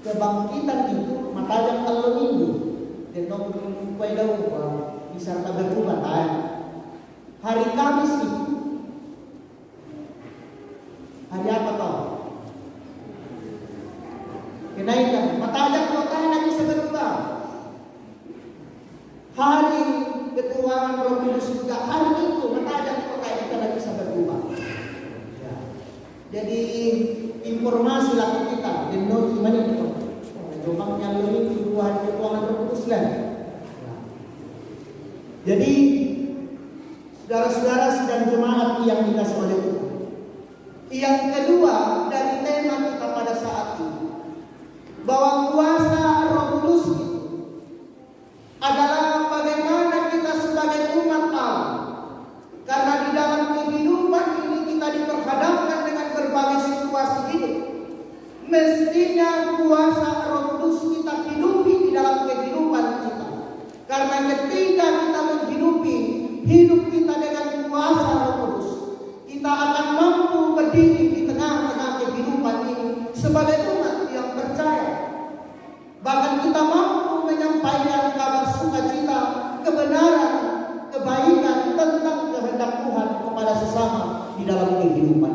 kebangkitan itu matanya kalau minggu dan nongkrong kue daun bisa tak berubah. Hari Kamis itu hari apa tahu? Kenaikan. Matanya kalau tanah bisa berubah. Hari ketuanan Roh Kudus juga hari itu matanya kalau tanah bisa berubah. Ya. Jadi informasi lah kita dan not gimana itu? Rumahnya lebih dua hari ketuanan Roh Kudus lah. Jadi saudara-saudara sedang jemaat yang dikasih oleh Tuhan. Yang kedua dari tema kita pada saat ini, bahwa kuasa Roh Kudus itu adalah bagaimana kita sebagai umat Allah, karena di dalam kehidupan ini kita diperhadapkan dengan berbagai situasi hidup. Mestinya kuasa Roh Kudus kita hidupi di dalam kehidupan kita, karena ketika kita menghidupi hidup kita dengan kuasa Roh Kudus, kita akan mampu berdiri di tengah-tengah kehidupan ini sebagai umat yang percaya. Bahkan kita mampu menyampaikan kabar sukacita, kebenaran, kebaikan tentang kehendak Tuhan kepada sesama di dalam kehidupan.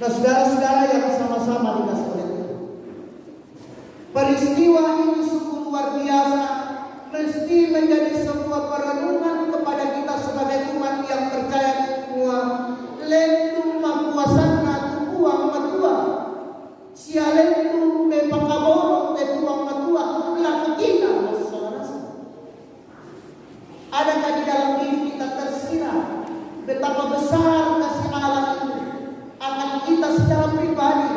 Nah, saudara-saudara yang sama-sama dikasih oleh Tuhan, peristiwa ini sungguh luar biasa, mesti menjadi sebuah perenungan kepada kita sebagai umat yang percaya semua. Lentu mapuasanna tupuang matua, sialentu me pakaboro me tuang matua, laku kita saudara. Adakah di dalam diri kita tersirat betapa besar kasih Allah itu akan kita secara pribadi?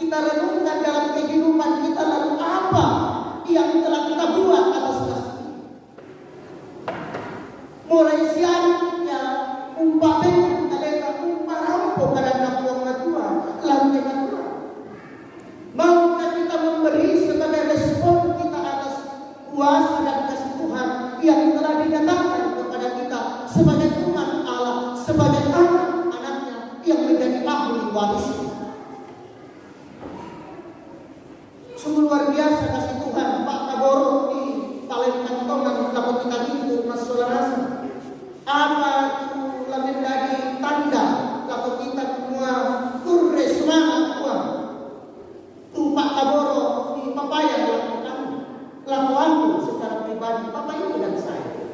Kita renungkan dalam kehidupan kita, lalu apa yang telah kita buat atas kasih? Mulai siarnya umpamanya maukah kita memberi sebagai respon kita atas kuasa dan kasih Tuhan yang telah dinyatakan kepada kita sebagai umat Allah, sebagai anak-anaknya yang menjadi ahli waris. Sungguh luar biasa kasih Tuhan. Pak Kaboro di Palembang dapat kita itu mas saudara. Apa itu menjadi tanda kalau kita semua kurre semangat Tuhan. Pak Kaboro di Papaya lakukan secara pribadi, Bapak Ibu dan saya.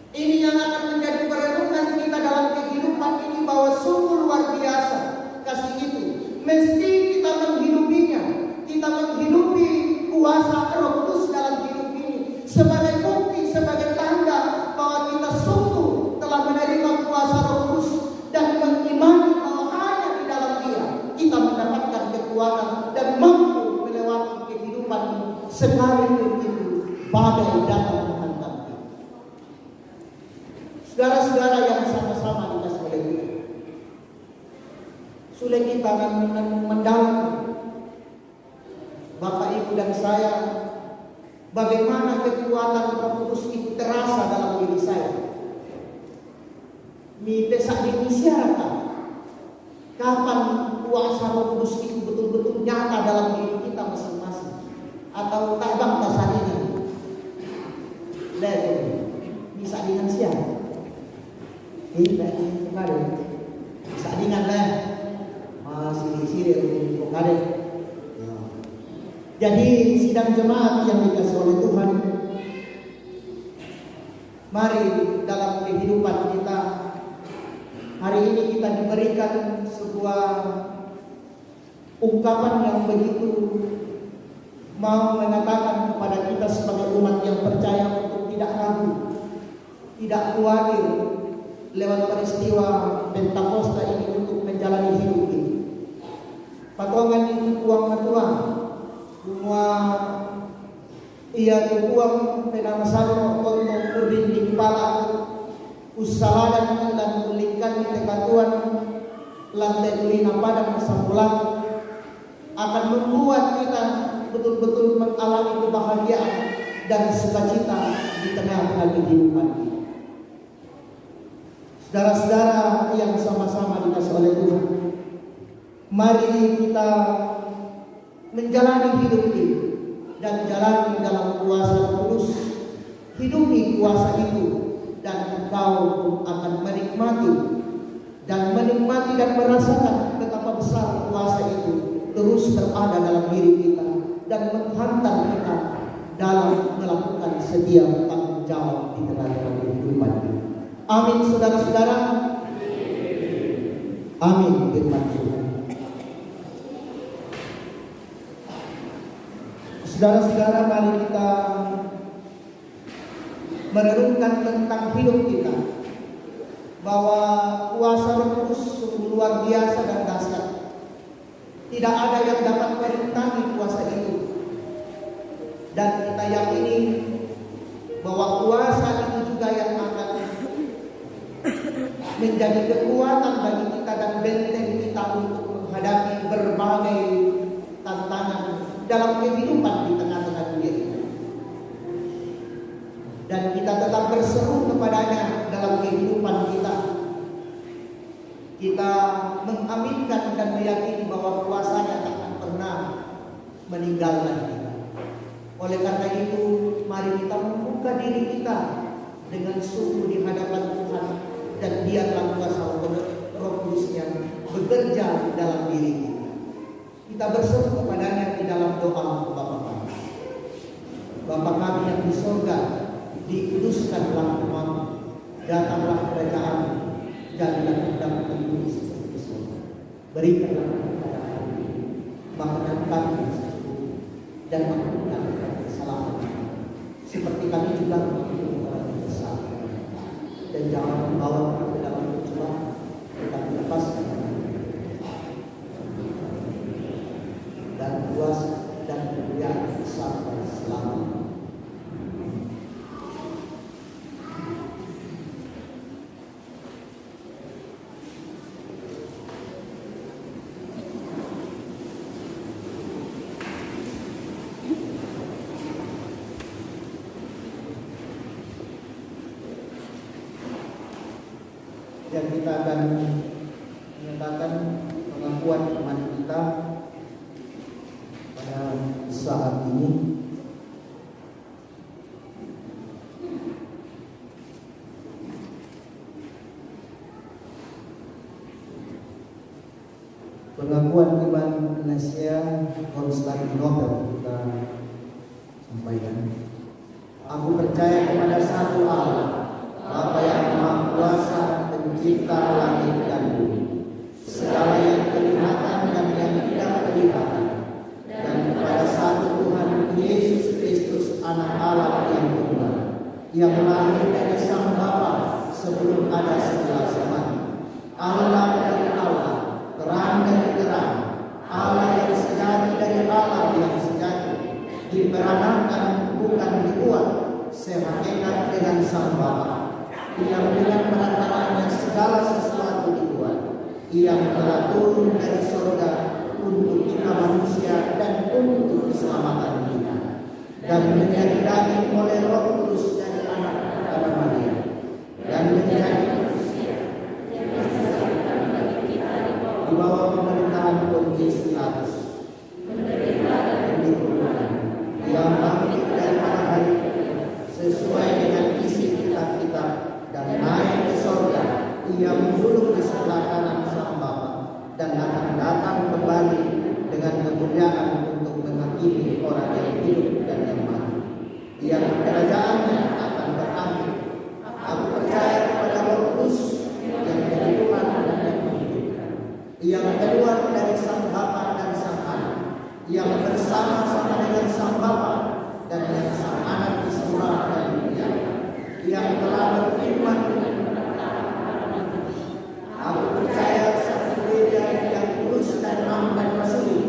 Ini yang akan menjadi perenungan kita dalam kehidupan ini, bahwa sungguh luar biasa kasih itu. Mesti kita menghidupinya, kita menghidupi kuasa Roh Kudus dalam hidup ini sebagai bukti, sebagai tanda bahwa kita sungguh telah menerima kuasa Roh Kudus dan mengimani bahwa hanya di dalam Dia kita mendapatkan kekuatan dan mampu melewati kehidupan ini sekalipun itu badai datang menghantam kita. Saudara-saudara yang sama-sama dikasih oleh Tuhan, sulit kita mendalam Bapak Ibu dan saya, bagaimana kekuatan Roh Kudus itu terasa dalam diri saya. mi pesak di masyarakat. Kapan kuasa Roh Kudus itu betul-betul nyata dalam diri kita masing-masing, atau tak bangta salingan? Lihat bisa dengan siapa? Ini kemarin bisa dengan lah masih siri kemarin. Jadi sidang jemaat yang dikasih oleh Tuhan, mari dalam kehidupan kita hari ini kita diberikan sebuah ungkapan yang begitu mau mengatakan kepada kita sebagai umat yang percaya untuk tidak ragu, tidak khawatir lewat peristiwa Pentakosta ini untuk menjalani hidup ini. Patongan itu kuang matua, semua ia kuang penama salo untuk berbinding kepala usaladan dan melikan tekatuan lantai tulina padang sambulan akan membuat kita betul-betul mengalami kebahagiaan dan sukacita di tengah kehidupan kita. Saudara-saudara yang sama-sama dikasih oleh Tuhan, mari kita menjalani hidup ini dan jalani dalam kuasa Kudus. Hidupi kuasa itu dan engkau akan menikmati dan merasakan betapa besar kuasa itu terus berada dalam diri kita dan menghantar kita dalam melakukan setiap tanggung jawab di tengah-tengah kehidupan kita. Amin, saudara-saudara. Amin, firman Tuhan. Saudara-saudara, mari kita merenungkan tentang hidup kita, bahwa kuasa Roh Kudus sungguh luar biasa dan dahsyat. Tidak ada yang dapat merintangi kuasa itu. Dan kita yakini bahwa kuasa itu juga yang akan menjadi kekuatan bagi kita dan benteng kita untuk menghadapi berbagai tantangan dalam kehidupan di tengah-tengah dunia ini. Dan kita tetap berseru kepadanya dalam kehidupan kita. Kita mengaminkan dan meyakini bahwa kuasanya tak akan pernah meninggalkan kita. Oleh karena itu, mari kita membuka diri kita dengan sungguh di hadapan Tuhan, dan biarlah kuasa Roh Kudus yang bekerja dalam diri kita. Kita berseru kepadanya di dalam doa Bapa kami. Bapa kami yang di surga, dikuduskanlah namamu, datanglah kerajaanmu, jadilah kehendakmu di bumi seperti di surga. Berikanlah kepada kami makanan kami dan mampukan kesalahan seperti kami juga mengampuni orang yang bersalah, dan jangan membawa kami ke dalam pencobaan, tetapi lepaskan kami dan kuasa dan kemuliaan sampai selamanya. Dan kita akan menyatakan pengakuan iman kita pada saat ini. Pengakuan iman Ignatia Konstantinopel kita sampaikan. Aku percaya kepada satu Allah, Bapa yang Maha Kuasa, pencipta langit dan bumi, segala yang kelihatan dan yang tidak kelihatan, dan kepada satu Tuhan Yesus Kristus, Anak Allah yang tunggal, yang lahir dari Sang Bapa sebelum ada segala zaman, Allah dari Allah, terang dari terang, Allah yang sejati dari Allah yang sejati, diperankan bukan dibuat, sehakikat dengan Sang Bapa, yang dengan perantaranya segala sesuatu dibuat, yang telah turun dari surga untuk kita manusia dan untuk keselamatan kita, dan menjadi daging oleh Roh Kudus dari anak Maria, dan menjadi manusia, di bawah pemerintahan Pontius Pilatus. Yang bangkit dari para hari sesuai dengan isi kitab-kitab dan naik ke sorga. Ia duduk di sebelah kanan Sang Bapa dan akan datang kembali dengan kemuliaan untuk menghakimi orang yang hidup dan yang mati. Yang kerajaannya akan berakhir. Aku percaya kepada Roh Kudus yang dari Tuhan dan yang menghidupkan, yang keluar dari Sang Bapa dan Sang Anak, yang bersama-sama dengan Sang Bapa dan yang Sang Anak disembuhkan dan dimuliakan, yang telah berfirman dengan aku percaya satu gereja yang kudus dan am dan rasuli.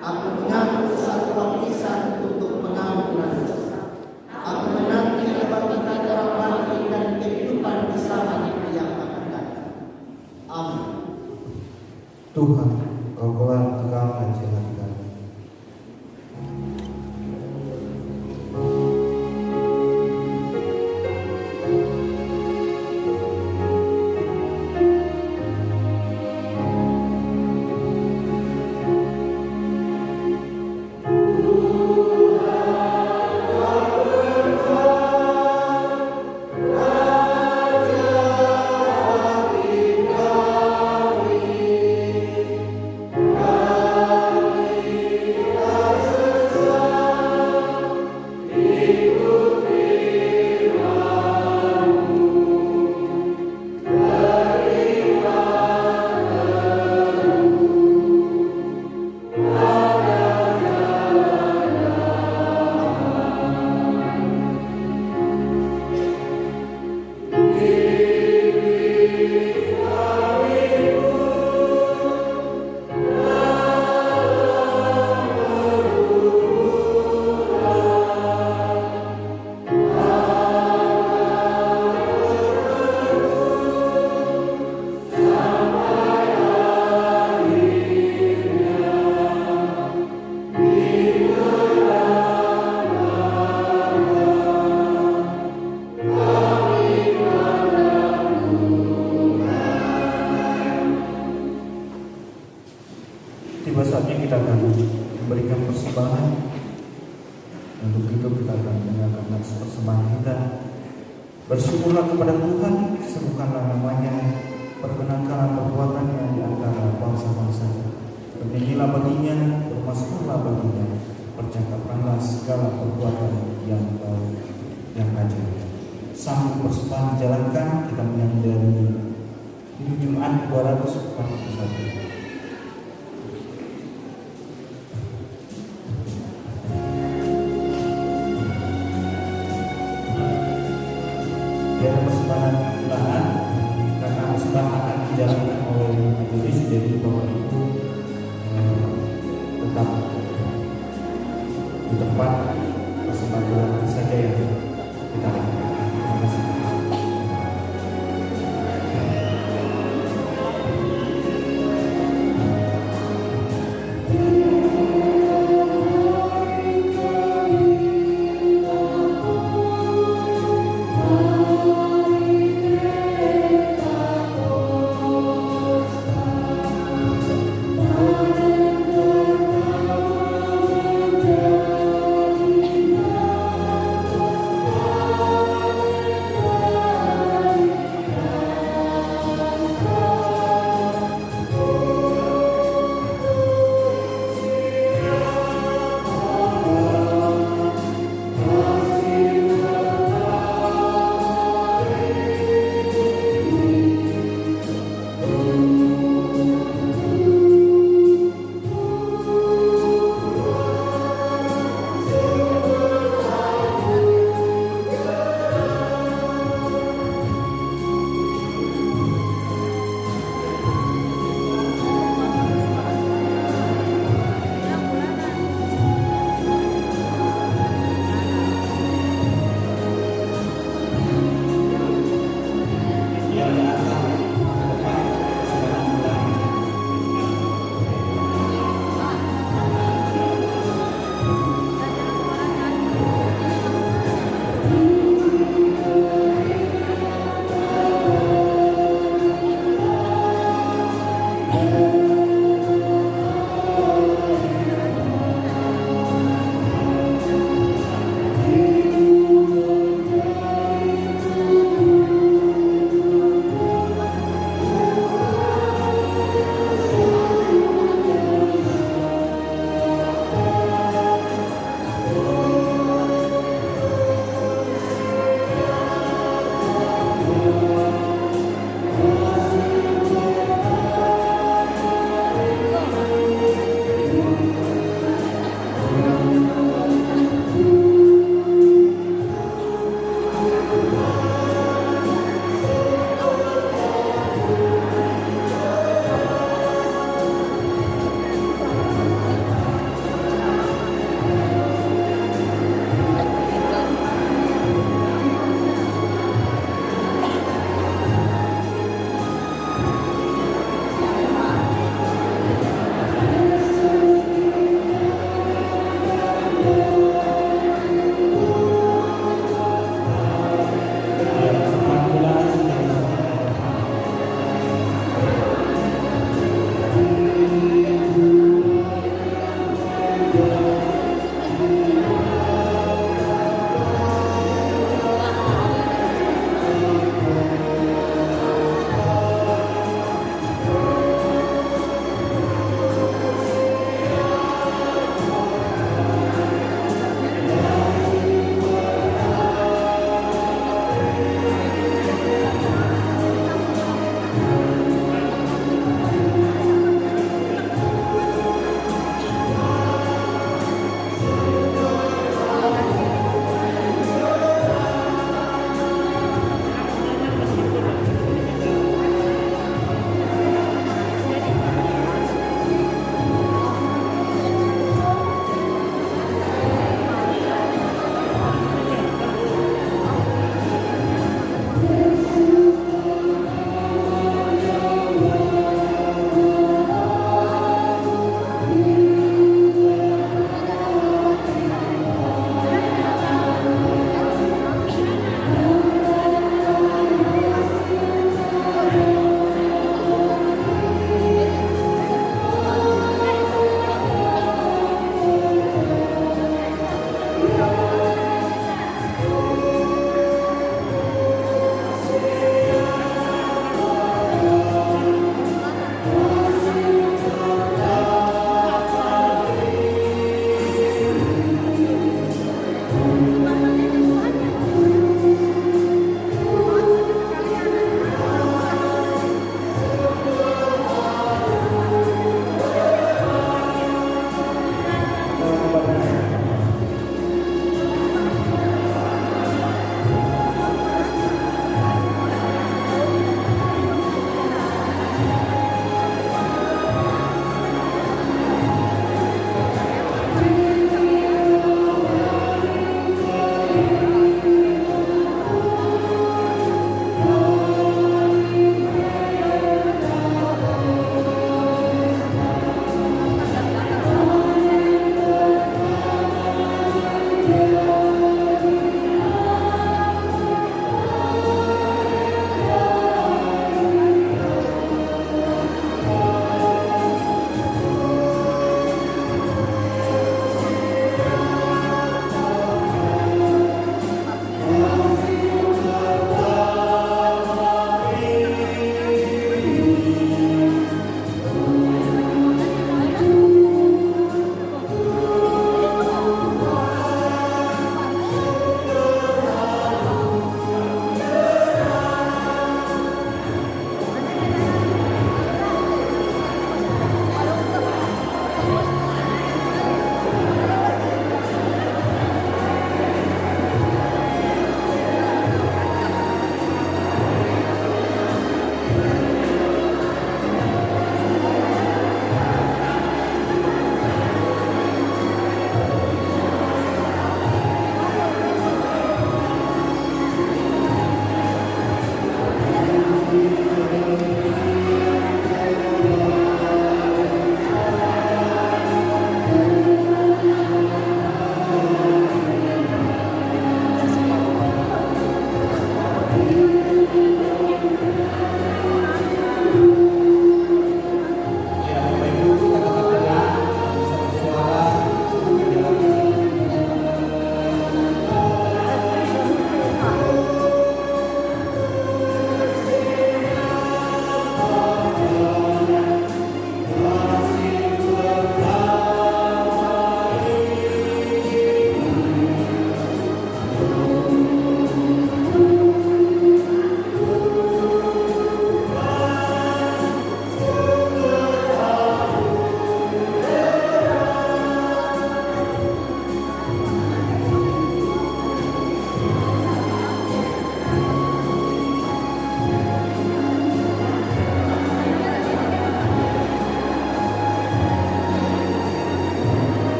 Aku mengaku satu baptisan untuk pengampunan dosa. Aku menanti kebangkitan orang mati dan kehidupan di zaman yang akan datang. Amin.
Tuhan, Engkaulah Tegal dan Jalan kami.
Tiba saatnya kita akan memberikan persembahan. Untuk itu kita akan menyalakan nafas persembahan kita. Bersyukurlah kepada Tuhan, serukanlah namanya, perkenankanlah perbuatannya di antara bangsa-bangsa. Bernyanyilah baginya, bermasmurlah baginya, percakapanlah segala perbuatan yang baik, yang ajaib. Sambil persembahan dijalankan, kita menyanyi dari Minggu Jumat 241. Dari persembahan ulangan, karena persembahan akan dijalankan oleh majelis, jadi Bapak Ibu tetap di tempat persembahan ulangan saja yang kita lakukan. Terima kasih.
Amin.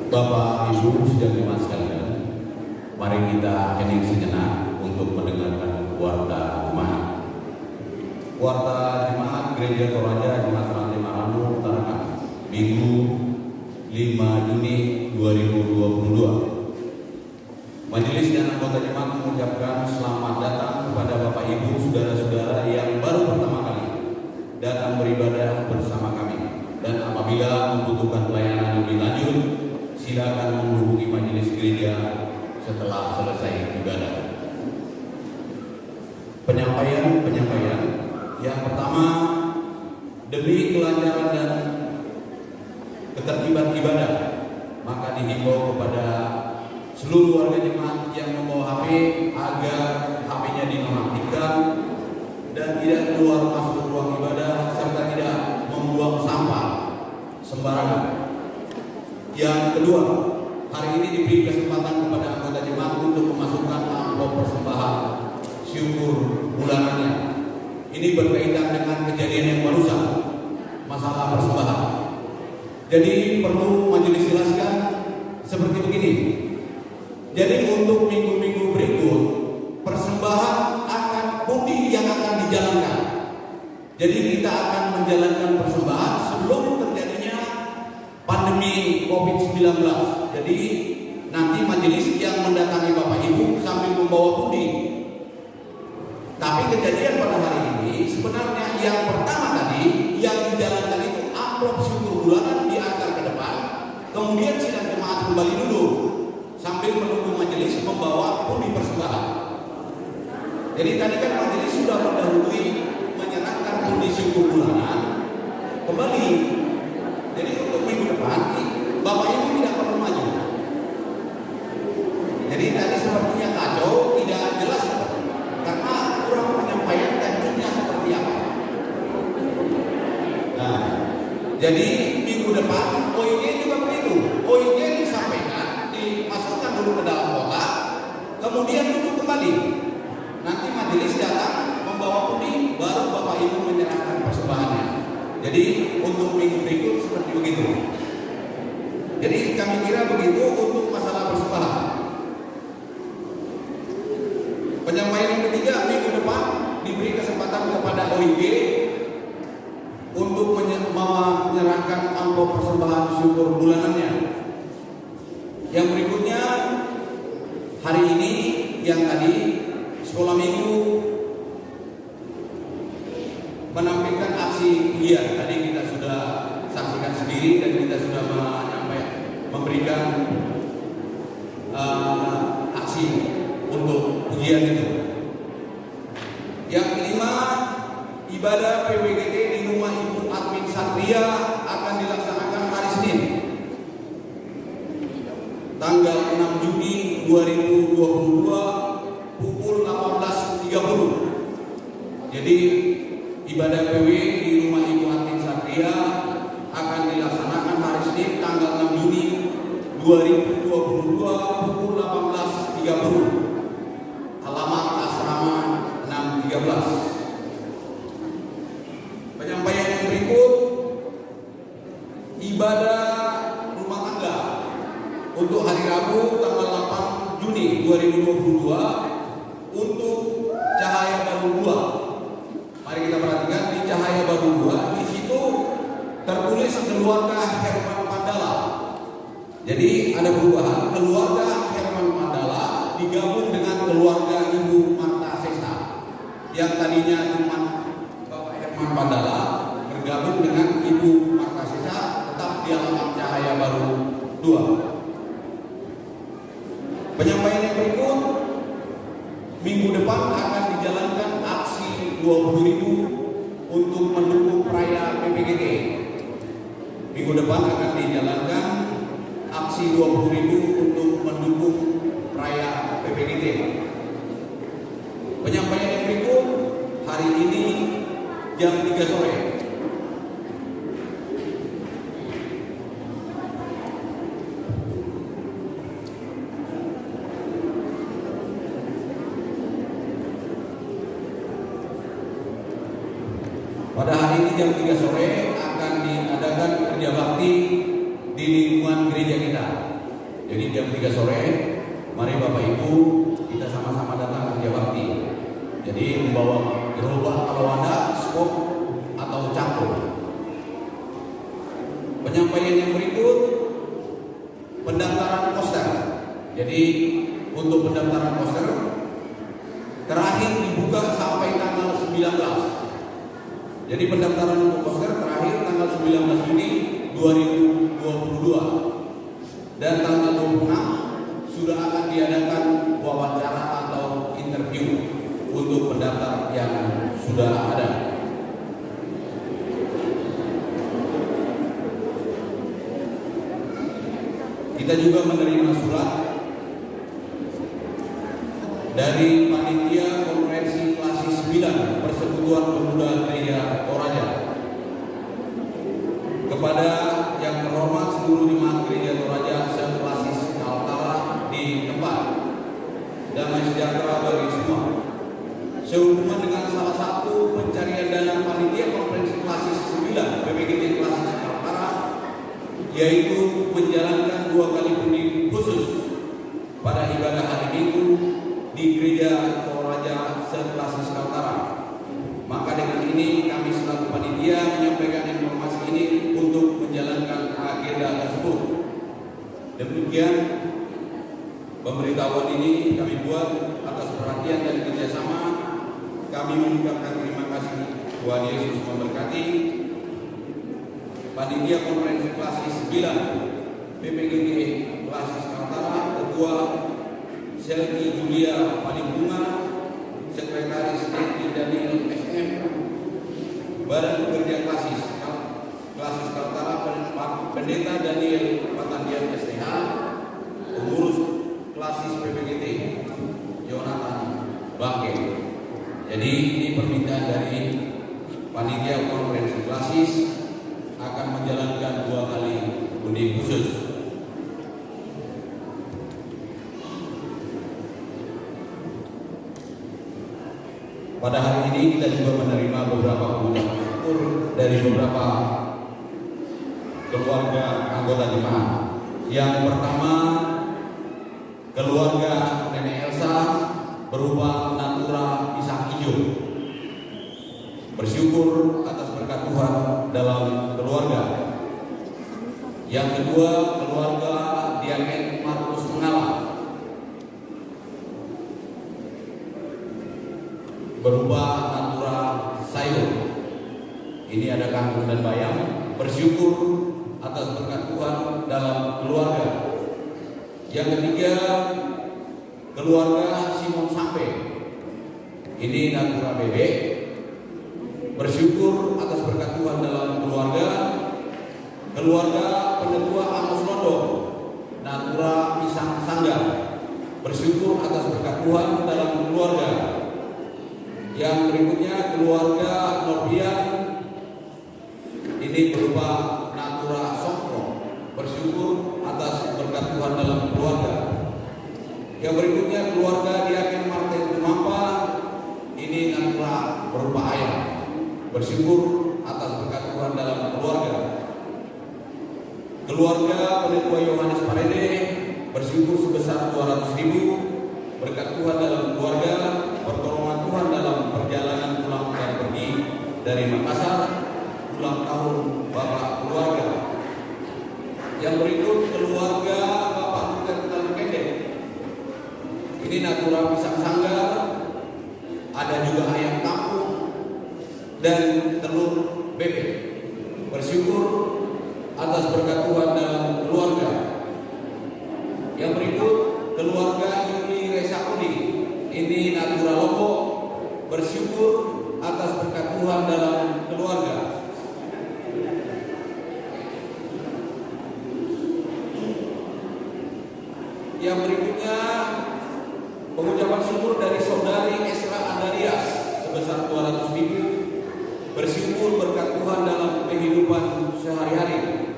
Bapak, Ibu, sidang jemaat sekalian, mari kita hening sejenak untuk mendengarkan warta jemaat. Warta jemaat Gereja Toraja Jemaat Rantai Marangu Tarakan, Minggu 5 Juni 2022. Majelis dan anggota jemaat mengucapkan selamat datang kepada Bapak, Ibu, saudara-saudara yang baru pertama kali datang beribadah bersama kami. Dan apabila membutuhkan pelayanan lebih lanjut, silakan menghubungi majelis gereja setelah selesai ibadah. Penyampaian yang pertama, demi kelancaran dan ketertiban ibadah, maka dihimbau kepada seluruh warga jemaat yang membawa HP agar HP-nya dinonaktifkan dan tidak keluar masuk ruang ibadah serta tidak membuang sampah sembarangan. Yang kedua, hari ini diberi kesempatan kepada anggota jemaat untuk memasukkan amplop persembahan syukur bulanannya. Ini berkaitan dengan kejadian yang barusan, masalah persembahan. Jadi perlu majelis jelaskan seperti begini. Jadi untuk minggu-minggu berikut, persembahan akan pundi yang akan dijalankan. Jadi kita akan menjalankan persembahan sebelum terjadinya pandemi COVID-19. Jadi nanti majelis yang mendatangi Bapak Ibu sambil membawa pundi. Tapi kejadian pada hari ini sebenarnya yang pertama tadi yang dijalankan itu amplop syukur bulanan diantar ke depan, kemudian sidang jemaat kembali dulu sambil menunggu majelis membawa pundi persembahan. Jadi tadi kan majelis sudah mendahului menyerahkan pundi syukur bulanan kembali. Jadi untuk minggu depan Bapak Ibu tidak perlu maju. Jadi tadi sepertinya kacau, tidak jelas karena kurang penyampaian tekniknya seperti apa. Nah, jadi minggu depan OIG juga begitu. OIG disampaikan, dimasukkan dulu ke dalam kotak, kemudian duduk kembali. Nanti majelis datang membawa pundi, baru Bapak Ibu menyerahkan persembahannya. Jadi untuk minggu berikut seperti begitu. Jadi kami kira begitu untuk masalah persembahan. Penyampaian yang ketiga, minggu depan diberi kesempatan kepada OIG untuk menyerahkan amplop persembahan syukur bulanannya. Yang berikutnya, hari ini yang tadi sekolah minggu menampilkan aksi giat. Tadi kita sudah saksikan sendiri dan kita sudah memberikan aksi untuk ujian itu. Yang kelima, ibadah PWGT di rumah Ibu Admin Satria akan dilaksanakan hari Senin, tanggal 6 Juni 2022 pukul 18.30. Jadi ibadah PW di rumah Ibu Admin Satria akan dilaksanakan hari Senin tanggal 6 Juni 2022 pukul 18.30. Alamat asrama 613. Penyampaian yang berikut, ibadah rumah tangga untuk hari Rabu tanggal 8 Juni 2022 untuk Cahaya Baru 2. Mari kita perhatikan di Cahaya Baru 2, di situ tertulis keluarga Herman Mandala. Jadi ada perubahan, keluarga Herman Mandala digabung dengan keluarga Ibu Marta Sesa. Yang tadinya cuma Bapak Herman Mandala bergabung dengan Ibu Marta Sesa, tetap di alamat Cahaya Baru 2. Penyampaian yang berikut, minggu depan akan dijalankan aksi 20.000 untuk mendukung perayaan PPGT. Minggu depan akan dijalankan aksi 20.000 untuk mendukung perayaan PPGT. Penyampaian yang berikut hari ini jam 3 sore. Pada hari ini jam 3 sore akan diadakan kerja bakti di lingkungan gereja kita. Jadi jam 3 sore, mari Bapak Ibu kita sama-sama datang kerja bakti. Jadi membawa gerobak kalau ada, skop atau cangkul. Penyampaian yang berikut, pendaftaran poster. Jadi untuk pendaftaran poster terakhir dibuka sampai tanggal 19. Jadi pendaftaran untuk poster terakhir tanggal 19 Juni 2022 dan tanggal 26 sudah akan diadakan wawancara atau interview untuk pendaftar yang sudah ada. Kita juga menerima surat dari Panitia Konferensi Klasik 9 Persekutuan Pemuda Gereja Toraja. Kepada yang terhormat seluruh jemaat Gereja Toraja se-Klasis Kaltara di tempat, damai sejahtera bagi semua. Sehubungan dengan salah satu pencarian dana Panitia Konferensi Klasik 9 PPGT Klasik Kaltara, yaitu menjalankan 2 kali pendidikan khusus pada ibadah hari Minggu di Gereja Toraja se-Klasis Kaltara. Maka dengan ini kami selaku panitia menyampaikan informasi ini untuk menjalankan agenda tersebut. Demikian pemberitahuan ini kami buat atas perhatian dan kerjasama. Kami mengucapkan terima kasih. Tuhan Yesus memberkati. Panitia Konferensi Klasik 9 PPGT Klasik Kaltara, Ketua Selvi Julia Palibunga, Sekretaris Edi Daniel SM, Badan Pekerja Klasik Kaltara, Pendeta Daniel Patandian STH, Pengurus Klasik PPGT Jonathan Bangke. Jadi ini permintaan dari Panitia Konferensi Klasik akan menjalankan 2 kali undi khusus. Pada hari ini kita juga menerima beberapa pengucapan syukur dari beberapa keluarga anggota jemaat. Yang pertama, keluarga Nenek Elsa berupa Natura Pisang Hijau. Bersyukur atas berkat Tuhan dalam keluarga. Yang kedua, keluarga Diaken Markus Mengala berupa Natura Sayur. Ini ada kangkung dan bayam. Bersyukur atas berkat Tuhan dalam keluarga. Yang ketiga, keluarga Simon Sampe. Ini Natura Bebek. Bersyukur atas berkat Tuhan dalam keluarga. Keluarga Penetua Amos Londo, Natura Pisang Sanggar. Bersyukur atas berkat Tuhan dalam keluarga. Yang berikutnya keluarga Norbian, ini berupa Natura Sokro. Bersyukur atas berkat Tuhan dalam keluarga. Yang berikutnya keluarga Diaken Martin Tumampa, ini Natura berupa ayam. Bersyukur atas berkat Tuhan dalam keluarga. Keluarga Penetua Yohanes Parede bersyukur sebesar 200.000 berkat Tuhan dalam keluarga, pertolongan Tuhan dalam perjalanan pulang dan pergi dari Makassar, ulang tahun Bapak keluarga. Yang berikut keluarga Bapak Bukan Kendek. Ini Natura Pisang Sanggar, ada juga ayam kampung dan telur bebek. Bersyukur atas berkat Tuhan dalam keluarga. Yang berikut keluarga Yuli Resakudi, ini Natura Lombok. Bersyukur atas berkat Tuhan dalam keluarga. Yang berikutnya pengucapan syukur dari saudari Esra Andarias sebesar 200.000. Bersyukur berkat Tuhan dalam kehidupan sehari-hari.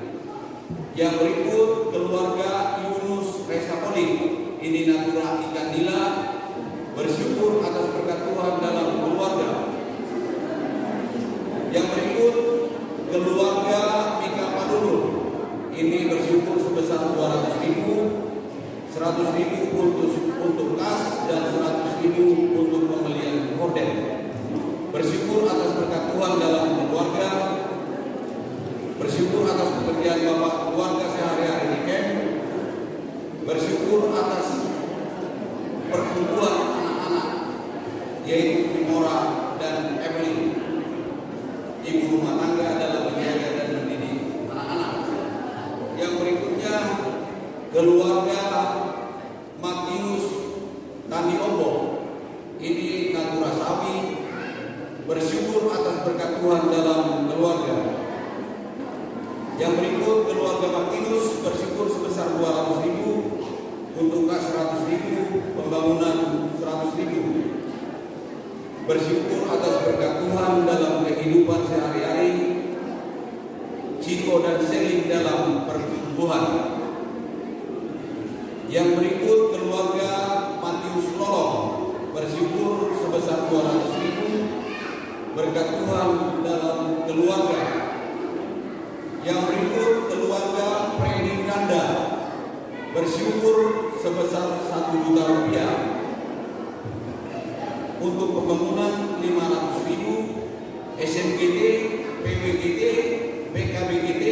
Yang berikut keluarga Yunus Resapoli, ini Natura Ikan Nila. Bersyukur atas berkat Tuhan dalam keluarga. Yang berikut keluarga Mika Padulu, ini bersyukur sebesar 200.000 100.000 untuk kas dan 100.000 untuk pembelian korden. Bersyukur atas berkat Tuhan dalam keluarga. Bersyukur atas pekerjaan Bapak keluarga sehari-hari di camp. Bersyukur atas pertumbuhan anak-anak, yaitu Timora dan Evelyn, ibu rumah tangga dalam menjaga dan mendidik anak-anak. Yang berikutnya, keluarga Matius Tandi Ombo, ini Natura Sawi. Bersyukur atas berkat Tuhan dalam keluarga. Yang berikut, keluarga Martinus bersyukur sebesar 200.000 untuk kas 100.000, pembangunan 100.000. Bersyukur atas berkat Tuhan dalam kehidupan sehari-hari Ciko dan Selin dalam pertumbuhan. Yang berikut, keluarga Matius Lolong bersyukur sebesar 200.000 berkat Tuhan dalam keluarga. Yang berikut, keluarga Freddy Kanda bersyukur sebesar 1 juta rupiah untuk pembangunan 500.000, SMGT, PWGT, BKBGT,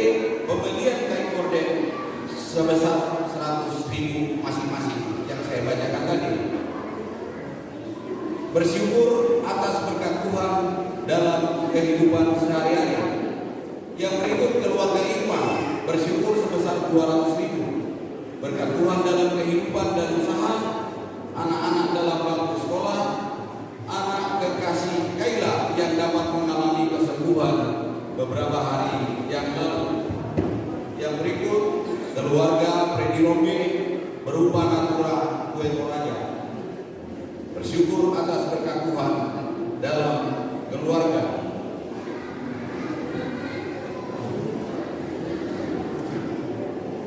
pembelian kain korden sebesar 100.000 masing-masing yang saya bacakan tadi. Bersyukur atas berkat Tuhan dalam kehidupan sehari-hari. Yang berikut, keluarga Irfan bersyukur sebesar 200.000 berkat Tuhan dalam kehidupan dan usaha, anak-anak dalam bangku sekolah, anak kekasih Kaila yang dapat mengalami kesembuhan beberapa hari yang lalu. Yang berikut, keluarga Freddy Rombe berupa Natura Kue Toraja bersyukur atas berkat Tuhan dalam keluarga.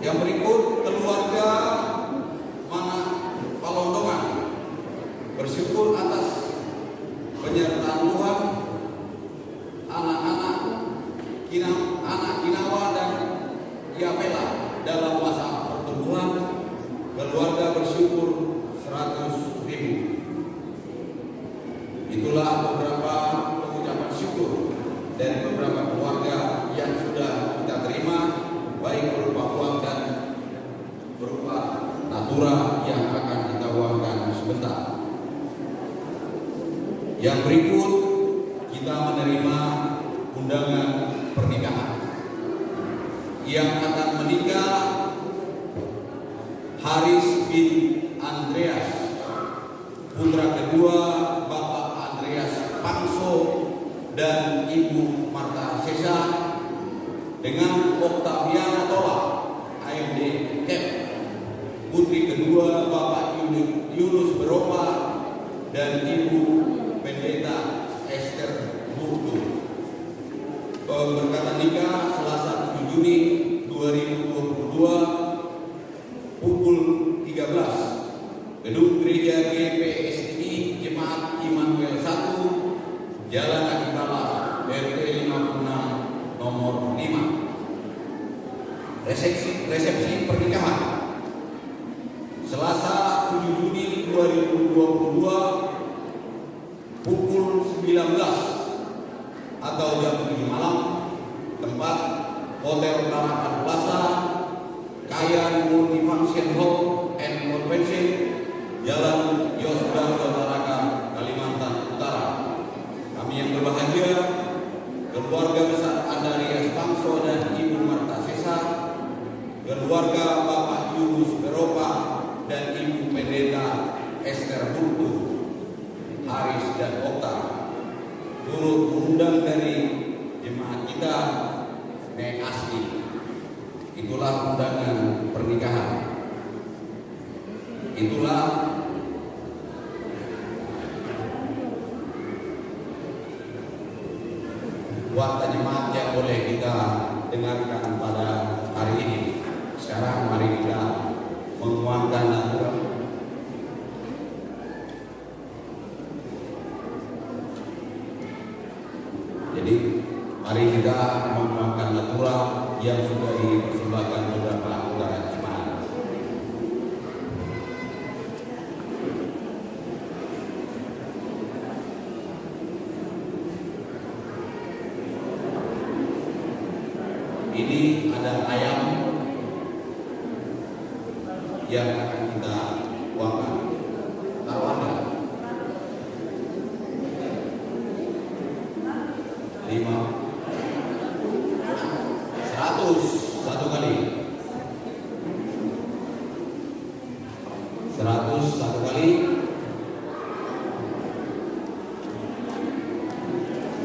Yang berikut, keluarga Mana Palondongan bersyukur atas penyertaan Tuhan, anak-anak Ginawa dan Yavela dalam masa pertumbuhan. Keluarga bersyukur 100.000. Itulah beberapa pengucapan syukur dari beberapa keluarga yang sudah kita terima, baik berupa uang dan berupa natura yang akan kita uangkan sebentar. Yang berikut, kita menerima undangan pernikahan yang akan menikah Haris bin Andreas, putra kedua Bapak Andreas Pangso dan Ibu Marta Sesa, dengan Octaviana Tola, AMD Cap, putri kedua Bapak Yunus Beropa dan Ibu Pendeta Esther Burtu. Pemberkatan nikah Selasa 7 Juni 2022 pukul 13, Gedung Gereja GPSI Jemaat Immanuel 1, Jalan Akitala, RT 56 nomor 5. Resepsi pernikahan Selasa 7 Juni 2022 pukul 19 atau jam 7 malam. Tempat Hotel Tarakan Plaza, Kayan Multifunction Hall and Convention, Jalan Yosda Tarakan, Kalimantan Utara. Kami yang berbahagia, keluarga besar Andreas Pangso dan Ibu Marta Sesa, keluarga Bapak Yunus Beropa dan Ibu Pendeta Esther Burtu, Haris dan Okta, turut mengundang dari jemaat kita Nek Asli. Itulah undangan pernikahan. Itulah warta jemaat yang boleh kita dengarkan pada hari ini. Sekarang mari kita menguangkan natura. Jadi mari kita menguangkan natura yang sudah dipersembahkan beberapa anggota jemaat. Ini ada ayam yang akan kita tuangkan. Taruh Anda 5 100 satu kali, 100 satu kali,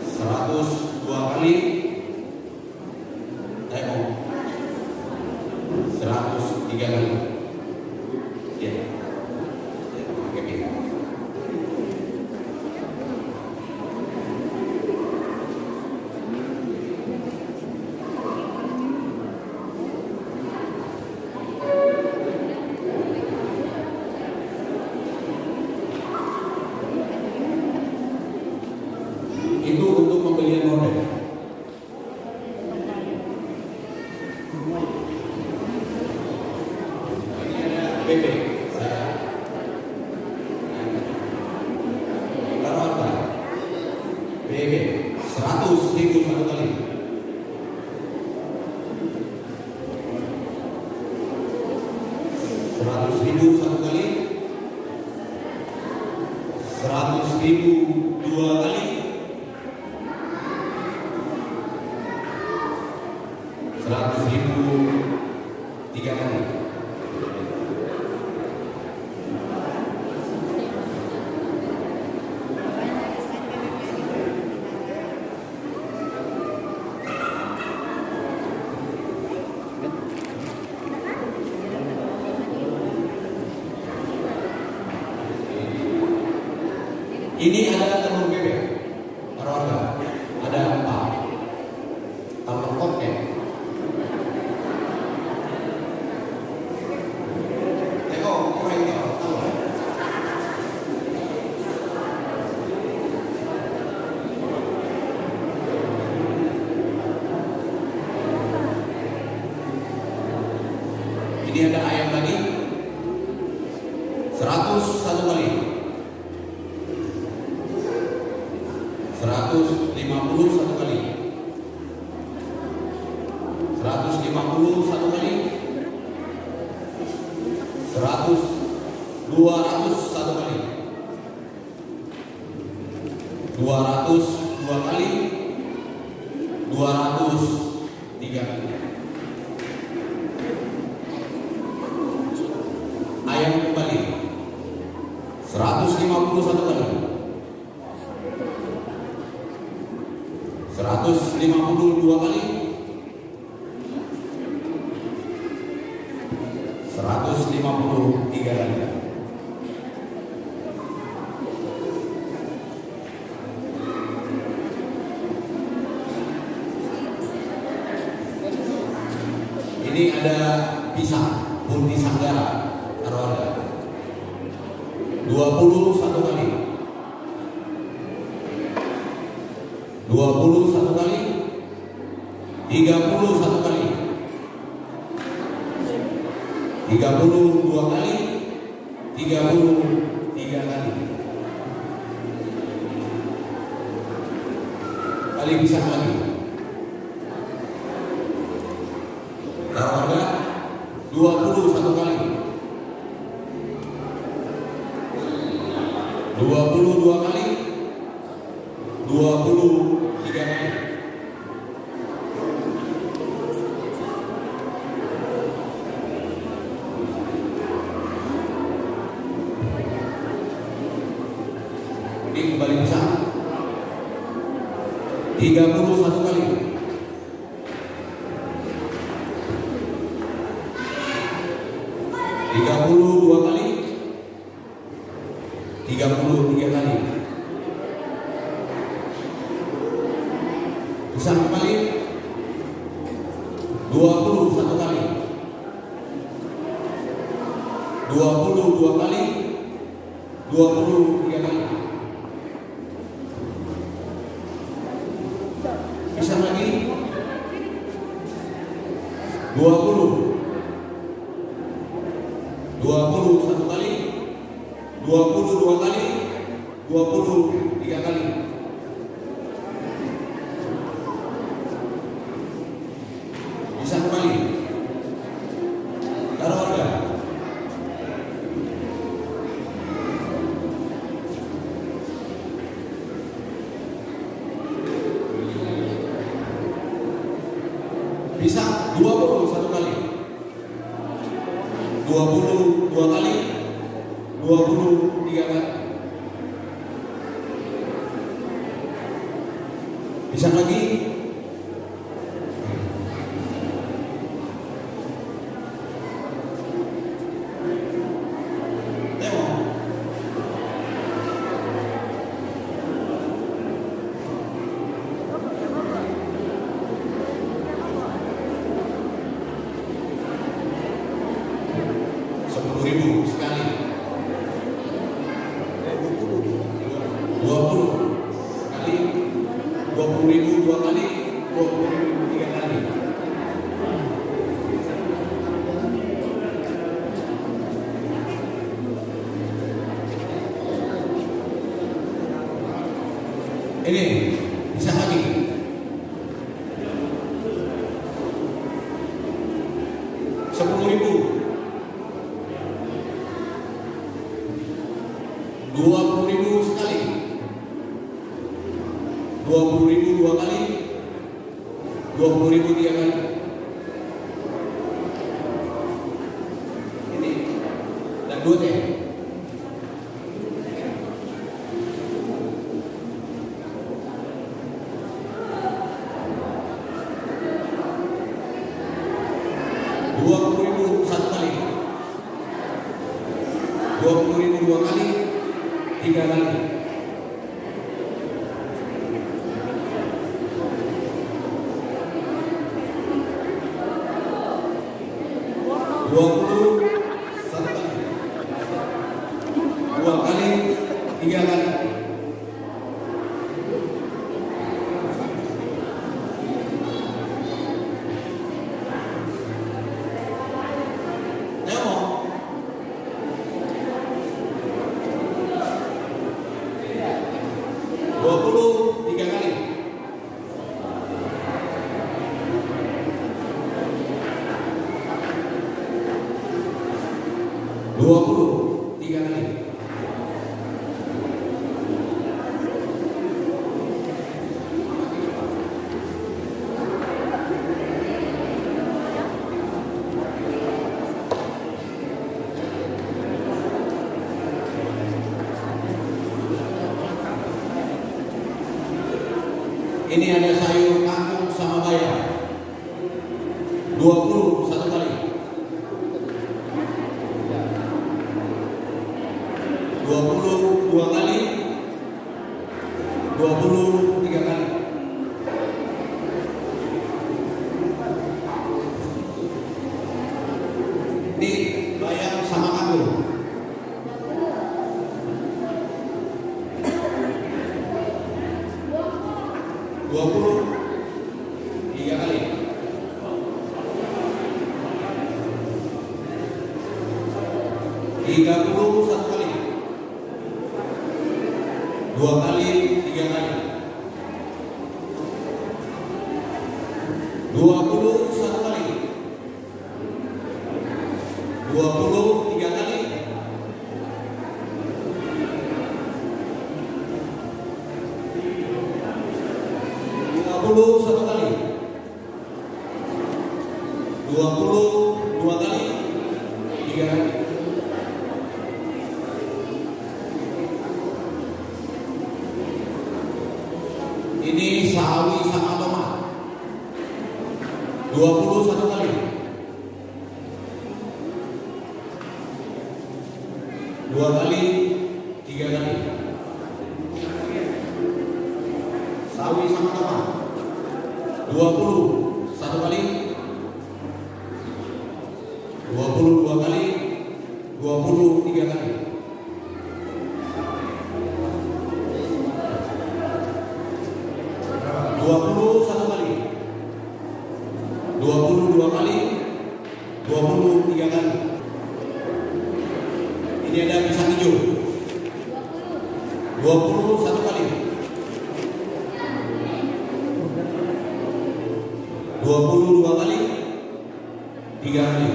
100 dua kali, 100 tiga kali. Ya, oke. Itu untuk pembelian model. Ini ada PP. Saya taruh apa? PP 100.000 satu kali. 100.000 satu kali, 100.000 dua kali, 100.000 tiga kali. Ini ada telur bebek, taruh harga. Ada 4 telur kotek. Tengok, orang itu telur. Ini ada ayam lagi, 100 satu kali, 150 satu kali, 150 satu kali, 200 satu kali, 200 dua kali, 200 tiga kali. Ayam kembali 150 satu kali, 150 dua kali, 150 tiga kali. Ini ada pisang, bunti sanggara, taruh harga 20 satu kali, 20 satu kali, 30 satu kali, 30 dua kali, 30 tiga kali. Kali pisang lagi. Taruh harga 20 satu kali, 20 dua kali, 20 tiga kali. Ini kembali pisang 30 satu kali, 30 dua kali, 30 tiga kali. Pisang kembali 20 satu kali, 20 dua kali, 20 tiga kali. Pisang lagi 20 satu kali, 20 dua kali, 20 tiga kali. Bisa kembali. Taruh warga. Bisa 20 satu kali. 20 dua kali. 20 tiga kali. Bisa lagi. Tengok. Ribu sekali. 20 kali 20.000 dua kali, 20.000 tiga kali. Ini bisa lagi. Ribu 20.000 sekali, 20.000 dua kali, 20.000 tiga kali. Ini dan dua teh. Ribu satu kali, 20.000 dua kali, tiga kali. Satu kali, dua kali, tiga kali. Tiga kali. Ini ada sayur kangkung sama bayam. 20 satu kali. 20 dua kali, 20 tiga kali. Ini bayam sama kangkung. 20 tiga kali. 30 satu kali. Dua kali, tiga kali. 20 satu kali. 20 tiga kali. 20 satu kali. 20 dua kali, tiga kali. Ini sawi sama tomat. 20 satu kali. 2 kali, 3 kali. Sawi sama tomat. 20 satu kali. 20 dua kali. 20 tiga kali. 20 satu kali. 20 dua kali. 20 tiga kali. Ini ada pisang hijau. 20 satu kali. 20 dua kali. 3 kali.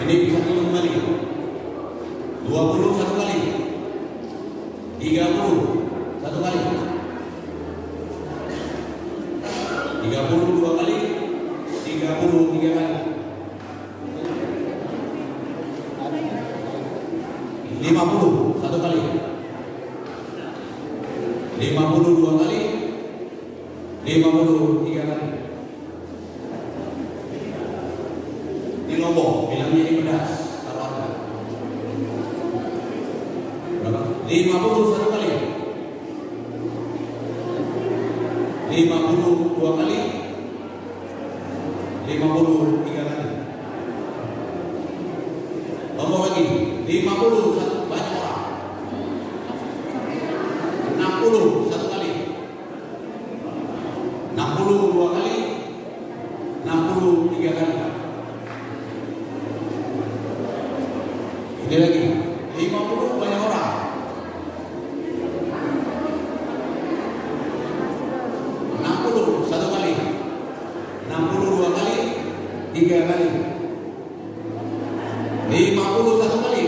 Ini bisa hitung kembali. 20 1 kali. 30 1 kali. 30 2 kali. 30 3 kali. 50 1 kali. 50 2 kali. 50 3 kali. Di Lombok bilangnya ini pedas. Kalau ada berapa? 50 1 kali. 50 2 kali. 50 3 kali. Lombok lagi. 50 1 banyak orang. 60 1 kali. 60 2 kali. 60 3 kali. Ini lagi 50 banyak orang. 60 1 kali. 60 2 kali. 3 kali. 50 1 kali.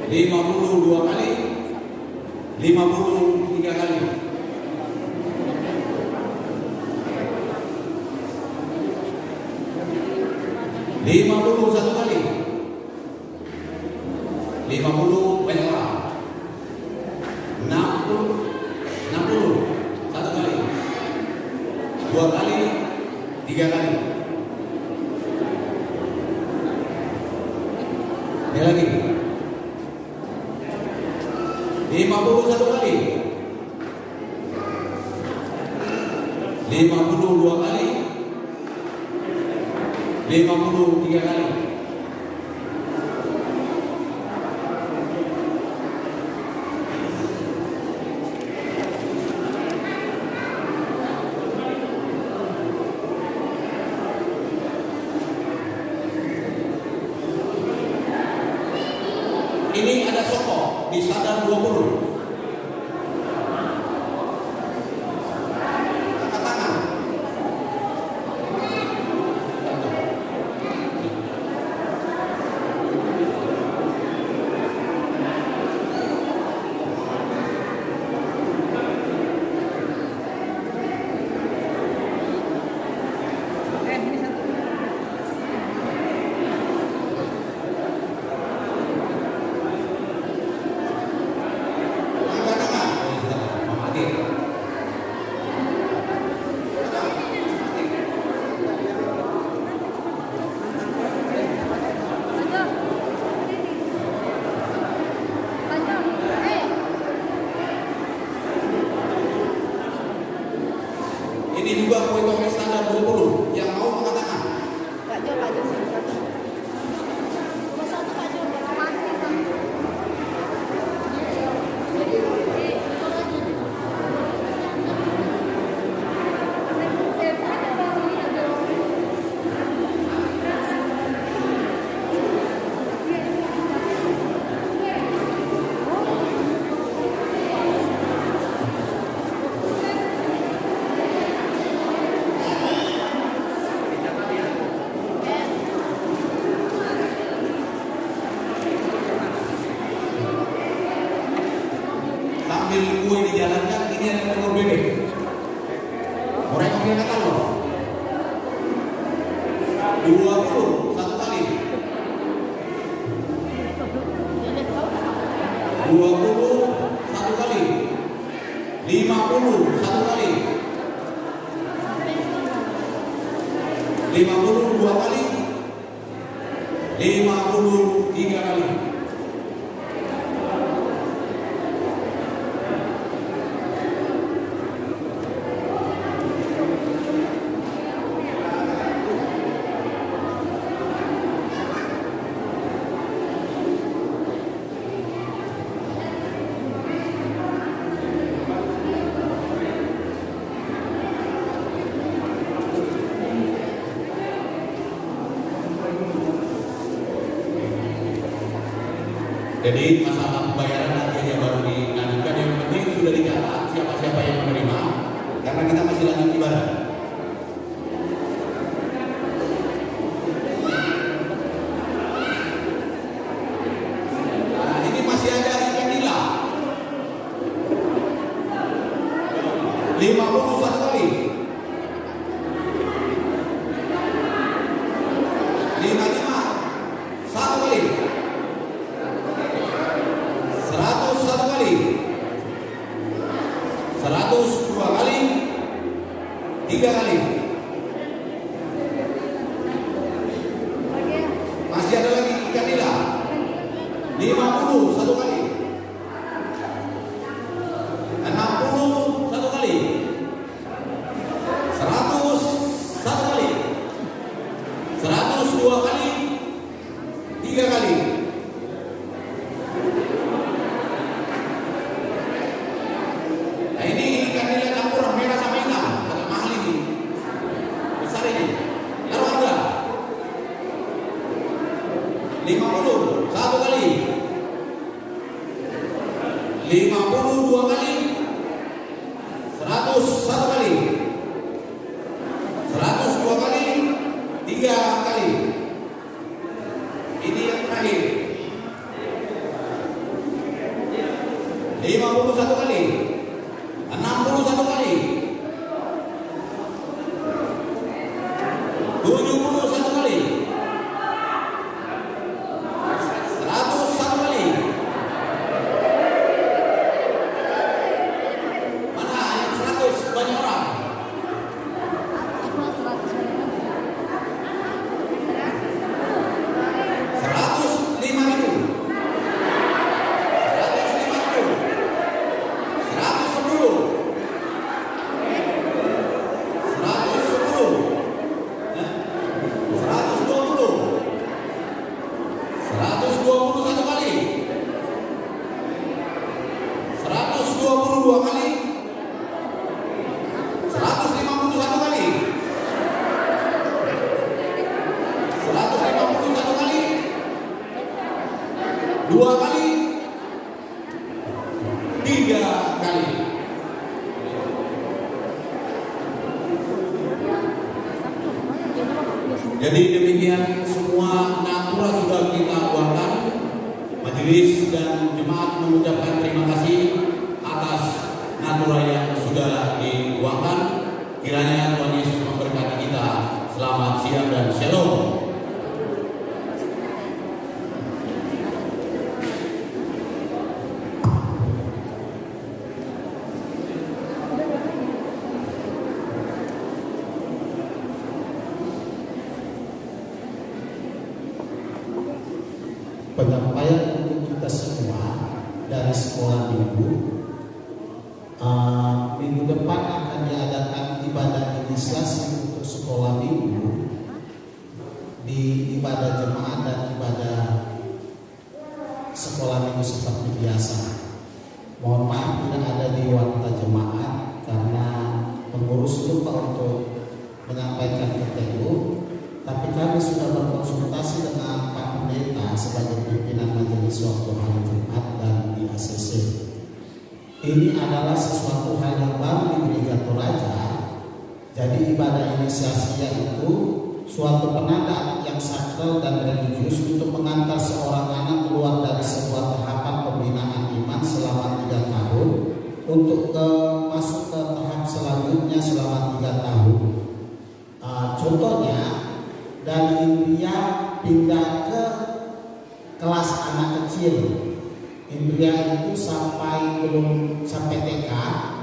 50 2 kali. 50 3 kali. 50 1 kali. 50 banyak orang. 60 1 kali. 2 kali. 3 kali. Ini lagi. 50 1 kali. 50 2 kali. 50 3 kali. Ini ada sokok di Sadar 20. Angkat tangan. Ini juga kue standar 20 yang mau mengatakan.
Pak Jo, satu. Cuma satu Pak Jo, mati Pak.
Sambil kue dijalankan, ini ada telur bebek. Orang yang kata loh. 20 1 kali. 20 1 kali. 50 1 kali. 50 2 kali. 50 3 kali. Jadi masalah pembayaran nanti aja baru dilanjutkan ya. 51 kali. 55 1 kali. 101 kali. 102 kali. 3 kali. Masih ada lagi ikan nila. 51 kali. 61 kali. 101 kali. 102 kali. 3 kali. Nah ini ikan nila campuran merah sama hitam. Agak mahal ini. Besar ini. Lalu harga 50 1 kali. 52 kali. 101 kali. 102 kali. 3 kali. Ini yang terakhir. 51 kali. 61 kali. 71 kali. 101 kali. Mana yang 100 banyak orang? 122 kali. 151 kali. 151 kali. 2 kali. 3 kali. Jadi demikian semua natura sudah kita buatkan. Majelis dan jemaat mengucapkan terima kasih atas natura yang sudah diuangkan. Kiranya Tuhan Yesus memberkati kita. Selamat siang dan shalom.
Penyampaian untuk kita semua dari sekolah minggu. Minggu depan akan diadakan ibadah inisiasi untuk sekolah minggu di ibadah jemaat dan ibadah sekolah minggu seperti biasa. Mohon maaf tidak ada di wanita jemaat karena pengurus lupa untuk menyampaikan keteguh. Tapi kami sudah berkonsultasi dengan Pak Pendeta sebagai pimpinan majelis waktu hari Jumat dan di ACC. Ini adalah sesuatu hal yang baru di Gereja Toraja. Jadi ibadah inisiasi yaitu suatu penanda yang sakral dan religius untuk mengantar seorang anak keluar dari sebuah tahapan pembinaan iman selama 3 tahun untuk masuk ke tahap selanjutnya selama 3 tahun. Contohnya dari Indria pindah ke kelas anak kecil. Indria itu belum sampai TK,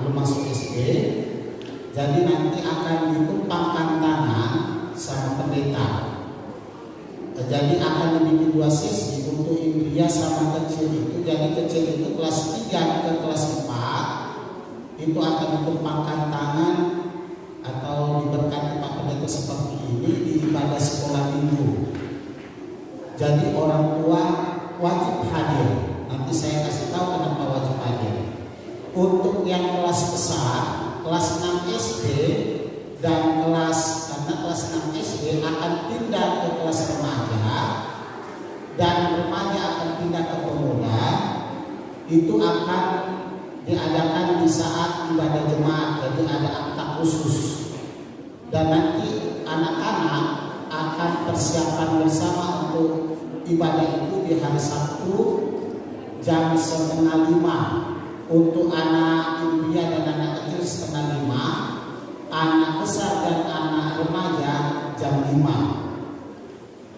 belum masuk SD. Jadi nanti akan ditumpangkan tangan sama pendeta. Jadi akan dibikin 2 sesi untuk Indria sama kecil itu. Jadi kecil itu kelas 3 ke kelas 4 itu akan ditumpangkan tangan atau diberkati Pak Pendeta seperti ini di ibadah sekolah minggu. Jadi orang tua wajib hadir. Nanti saya kasih tahu kenapa wajib hadir. Untuk yang kelas besar, kelas 6 SD dan karena kelas 6 SD akan pindah ke kelas remaja dan remaja akan pindah ke pemuda, itu akan diadakan di saat ibadah jemaat. Jadi ada akta khusus. Dan nanti anak-anak akan persiapan bersama untuk ibadah itu di hari Sabtu jam 4:30 untuk anak usia dan anak kecil 4:30, anak besar dan anak remaja jam 5.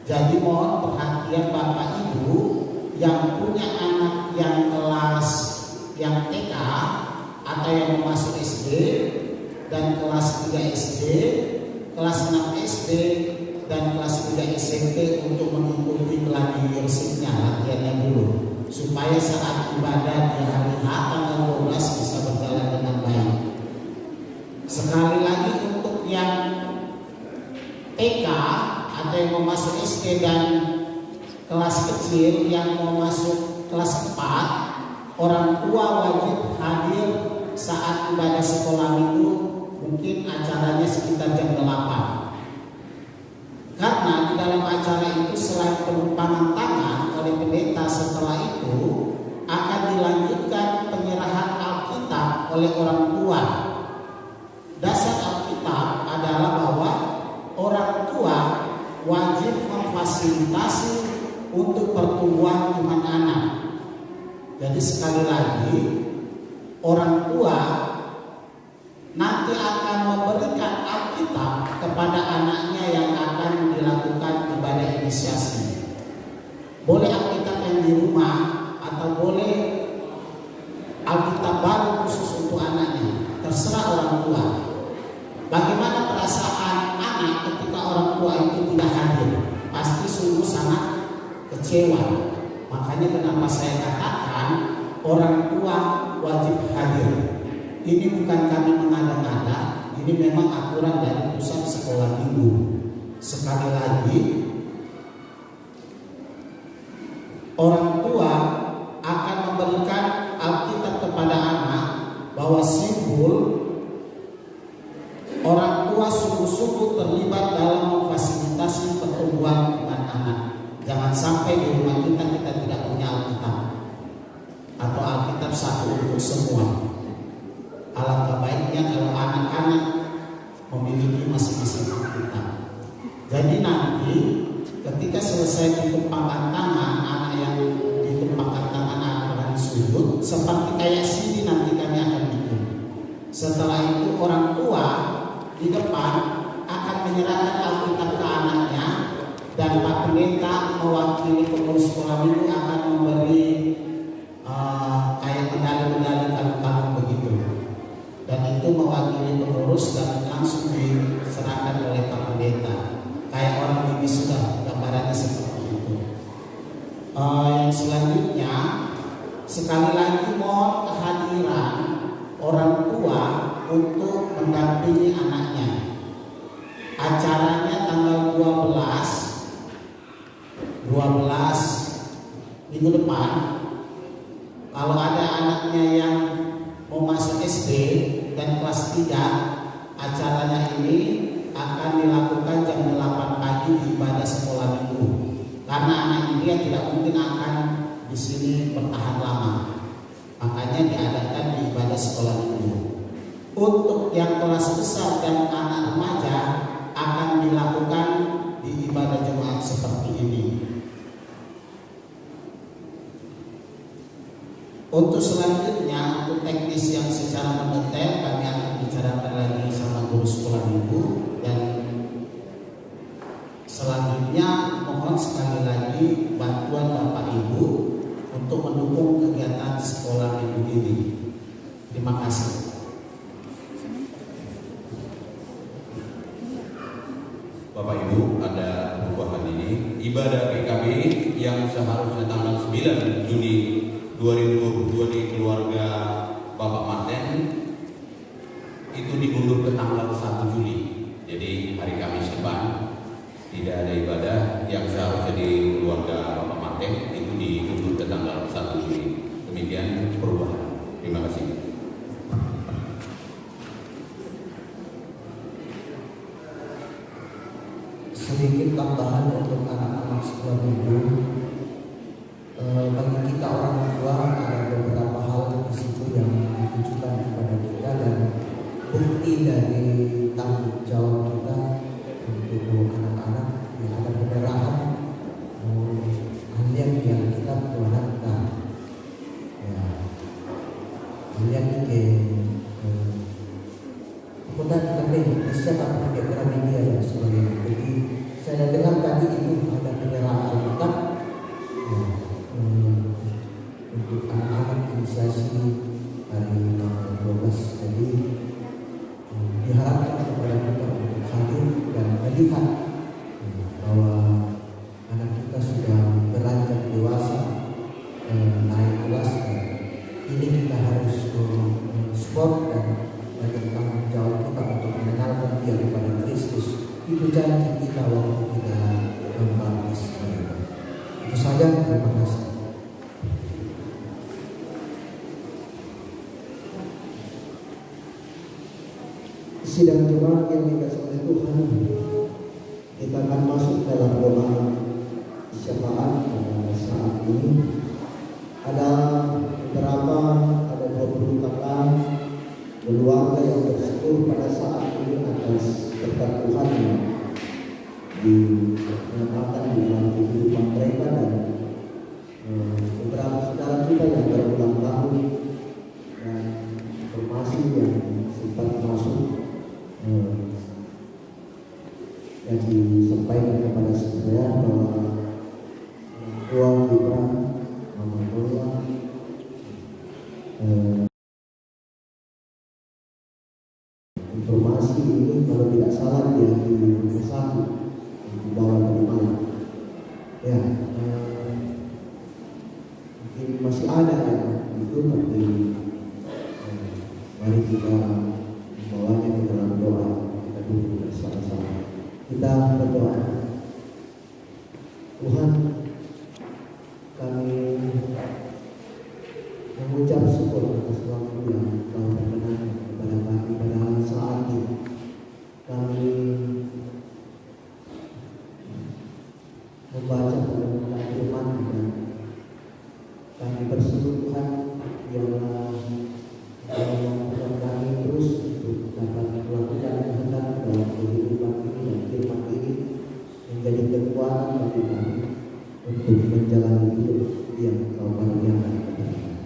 Jadi mohon perhatian Bapak Ibu yang punya anak yang kelas yang TK atau yang masuk SD dan kelas 3 SD, kelas 6 SD dan kelas 3 SMP untuk mengikuti gladiresipnya, latihannya dulu, supaya saat ibadah di hari H tanggal 12 bisa berjalan dengan baik. Sekali lagi untuk yang TK atau yang mau masuk SD dan kelas kecil yang mau masuk kelas 4, orang tua wajib hadir saat ibadah sekolah minggu, mungkin acaranya sekitar jam 8. Karena di dalam acara itu selain penumpangan tangan oleh pendeta, setelah itu akan dilanjutkan penyerahan Alkitab oleh orang tua. Dasar Alkitab adalah bahwa orang tua wajib memfasilitasi untuk pertumbuhan iman anak. Jadi sekali lagi, orang tua nanti akan memberikan Alkitab kepada anaknya yang akan dilakukan ibadah inisiasi. Boleh Alkitab yang di rumah atau boleh Alkitab baru khusus untuk anaknya, terserah orang tua. Bagaimana perasaan anak ketika orang tua itu tidak hadir? Pasti sungguh sangat kecewa. Makanya kenapa saya katakan orang tua wajib hadir. Ini bukan kami mengada-ngada, ini memang aturan dari pusat sekolah minggu. Sekali lagi, orang tua akan memberikan Alkitab kepada anak bahwa simbol orang tua sungguh-sungguh terlibat dalam memfasilitasi pertumbuhan iman anak. Jangan sampai di rumah kita tidak punya Alkitab atau Alkitab satu untuk semua. Alangkah baiknya kalau anak-anak memiliki masing-masing Alkitab. Jadi nanti ketika selesai ditumpangkan tangan, anak yang ditumpangkan tangan akan sujud seperti kayak sini nanti kami akan bikin. Setelah itu orang tua di depan akan menyerahkan Alkitab ke anaknya, dan Pak Pendeta mewakili pengurus sekolah minggu akan memberi kayak medali-medali kalung-kalung begitu, dan itu mewakili pengurus dan langsung diserahkan oleh Pak Pendeta kayak orang bibi sudah, gambarannya seperti itu. Yang selanjutnya, sekali lagi mohon kehadiran orang tua untuk mendampingi anaknya. Acaranya tanggal 12 minggu depan. Kalau ada anaknya yang mau masuk SD dan kelas 3, acaranya ini akan dilakukan jam 8 pagi di ibadah sekolah minggu. Karena anak ini tidak mungkin akan di sini bertahan lama, makanya diadakan di ibadah sekolah minggu. Untuk yang kelas besar dan anak remaja akan dilakukan di ibadah jemaat seperti ini. Untuk selanjutnya, untuk teknis yang secara mendetail kami akan bicarakan lagi sama guru sekolah minggu, dan selanjutnya mohon sekali lagi bantuan Bapak Ibu untuk mendukung kegiatan sekolah minggu ini. Terima kasih.
Bapak Ibu, ada perubahan ini. Ibadah PKB yang seharusnya tanggal 9 Juni 2022 di keluarga Bapak Martin itu diundur ke tanggal 1 Juli. Jadi hari Kamis depan tidak ada ibadah yang seharusnya di keluarga Bapak Martin, itu diundur ke tanggal 1 Juli. Demikian perubahan. Terima kasih.
Sedikit tambahan untuk anak-anak sekolah minggu. Bagi kita orang tua ada beberapa hal di situ yang ditujukan kepada kita, dan bukti dari tanggung jawab kita untuk anak-anak yang ada pendarahan hanya yang kita berharapkan. Ya.
lihat ni ke kota tapi siapa pakai Gramedia dan sebagainya. Jadi saya dengar tadi itu ada penyerahan Alkitab untuk anak-anak inisiasi hari 12. Jadi diharapkan kepada kita untuk hadir dan melihat bahwa anak kita sudah beranjak dewasa, naik kelas. Ini kita harus support dan bagi tanggung jawab kita untuk mengenalkan dia kepada Kristus. Itu janji kita waktu kita membaptis mereka. Itu saja, terima kasih.
Sidang jemaat yang dikasih oleh Tuhan, kita akan masuk dalam doa syafaat pada saat ini. Ada beberapa, ada 20 kakak keluarga yang bersyukur pada saat ini atas berkat Tuhan yang dinyatakan di dalam kehidupan mereka, dan beberapa saudara kita yang berulang tahun dan informasi yang sempat masuk yang disampaikan kepada saya bahwa tua kita Mama Toya informasi ini kalau tidak salah dia di rumah sakit dibawa dari Malang. Ya, mungkin masih ada yang itu, tapi mari kita membawanya ke dalam doa. Kita duduk bersama-sama. Kita berdoa. Tuhan, kami mengucap syukur atas waktu yang Kau berkenan kepada kami pada saat ini. Kami membaca dan firman dan kami bersyukur Tuhan biarlah Engkau membuat kami terus untuk dapat melakukan kehendak dalam kehidupan ini, dan firman ini menjadi kekuatan bagi kami untuk menjalani hidup yang Kau karuniakan kepada kami.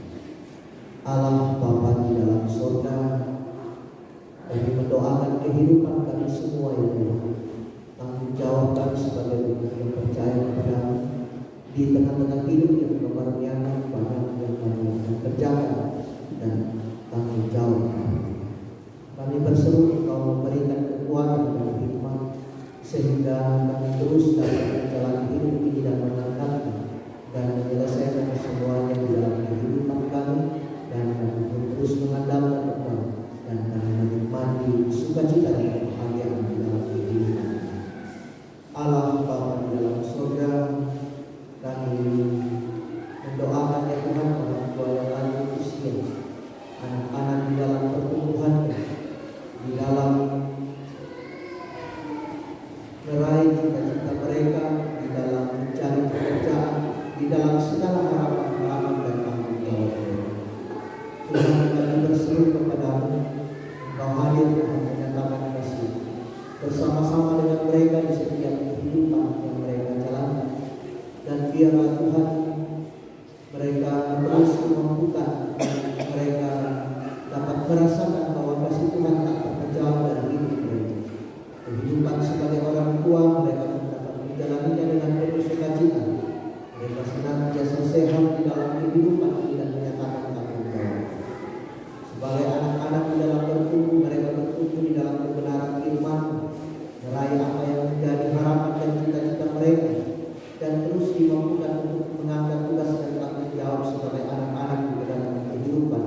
Allah Bapa di dalam surga, kami mendoakan kehidupan kami semua ya Tuhan. Tanggung jawab kami sebagai umat yang percaya kepadamu di tengah-tengah hidup yang Kau karuniakan banyak yang kami akan kerjakan, dan tanggung jawab kami berseru Kau memberikan kekuatan dan hikmat sehingga kami terus dapat menjalani hidup ini dan mengangkatnya dan menyelesaikan semuanya di dalam kehidupan kami, dan kami pun terus mengandalkan Engkau dan kami menikmati sukacita dan kebahagiaan di dalam kehidupan Allah Bapa di dalam surga. Kami mendoakan ya Tuhan orang tua yang lanjut usia, anak-anak di dalam pertumbuhan, di dalam meraih cita-cita mereka, di dalam mencari pekerjaan, di dalam segala harapan-harapan dan tanggung jawab mereka. Tuhan, kami berseru kepadamu, Engkau hadir Tuhan menyatakan kasih bersama-sama dengan mereka di setiap kehidupan yang mereka jalani, dan biarlah Tuhan mereka terus memampukan mereka dapat merasakan bahwa kasih Tuhan tak terkejauh dari hidup mereka. Kehidupan sebagai orang tua mereka dapat menjalaninya dengan penuh sukacita. Mereka senantiasa sehat di dalam kehidupan ini dan menyatakan tanggung jawab. Sebagai anak-anak di dalam bertumbuh, mereka bertumbuh di dalam kebenaran firman, meraih apa yang menjadi harapan dan cita-cita mereka, dan terus dimampukan untuk mengangkat tugas dan tanggung jawab sebagai anak-anak di dalam kehidupan.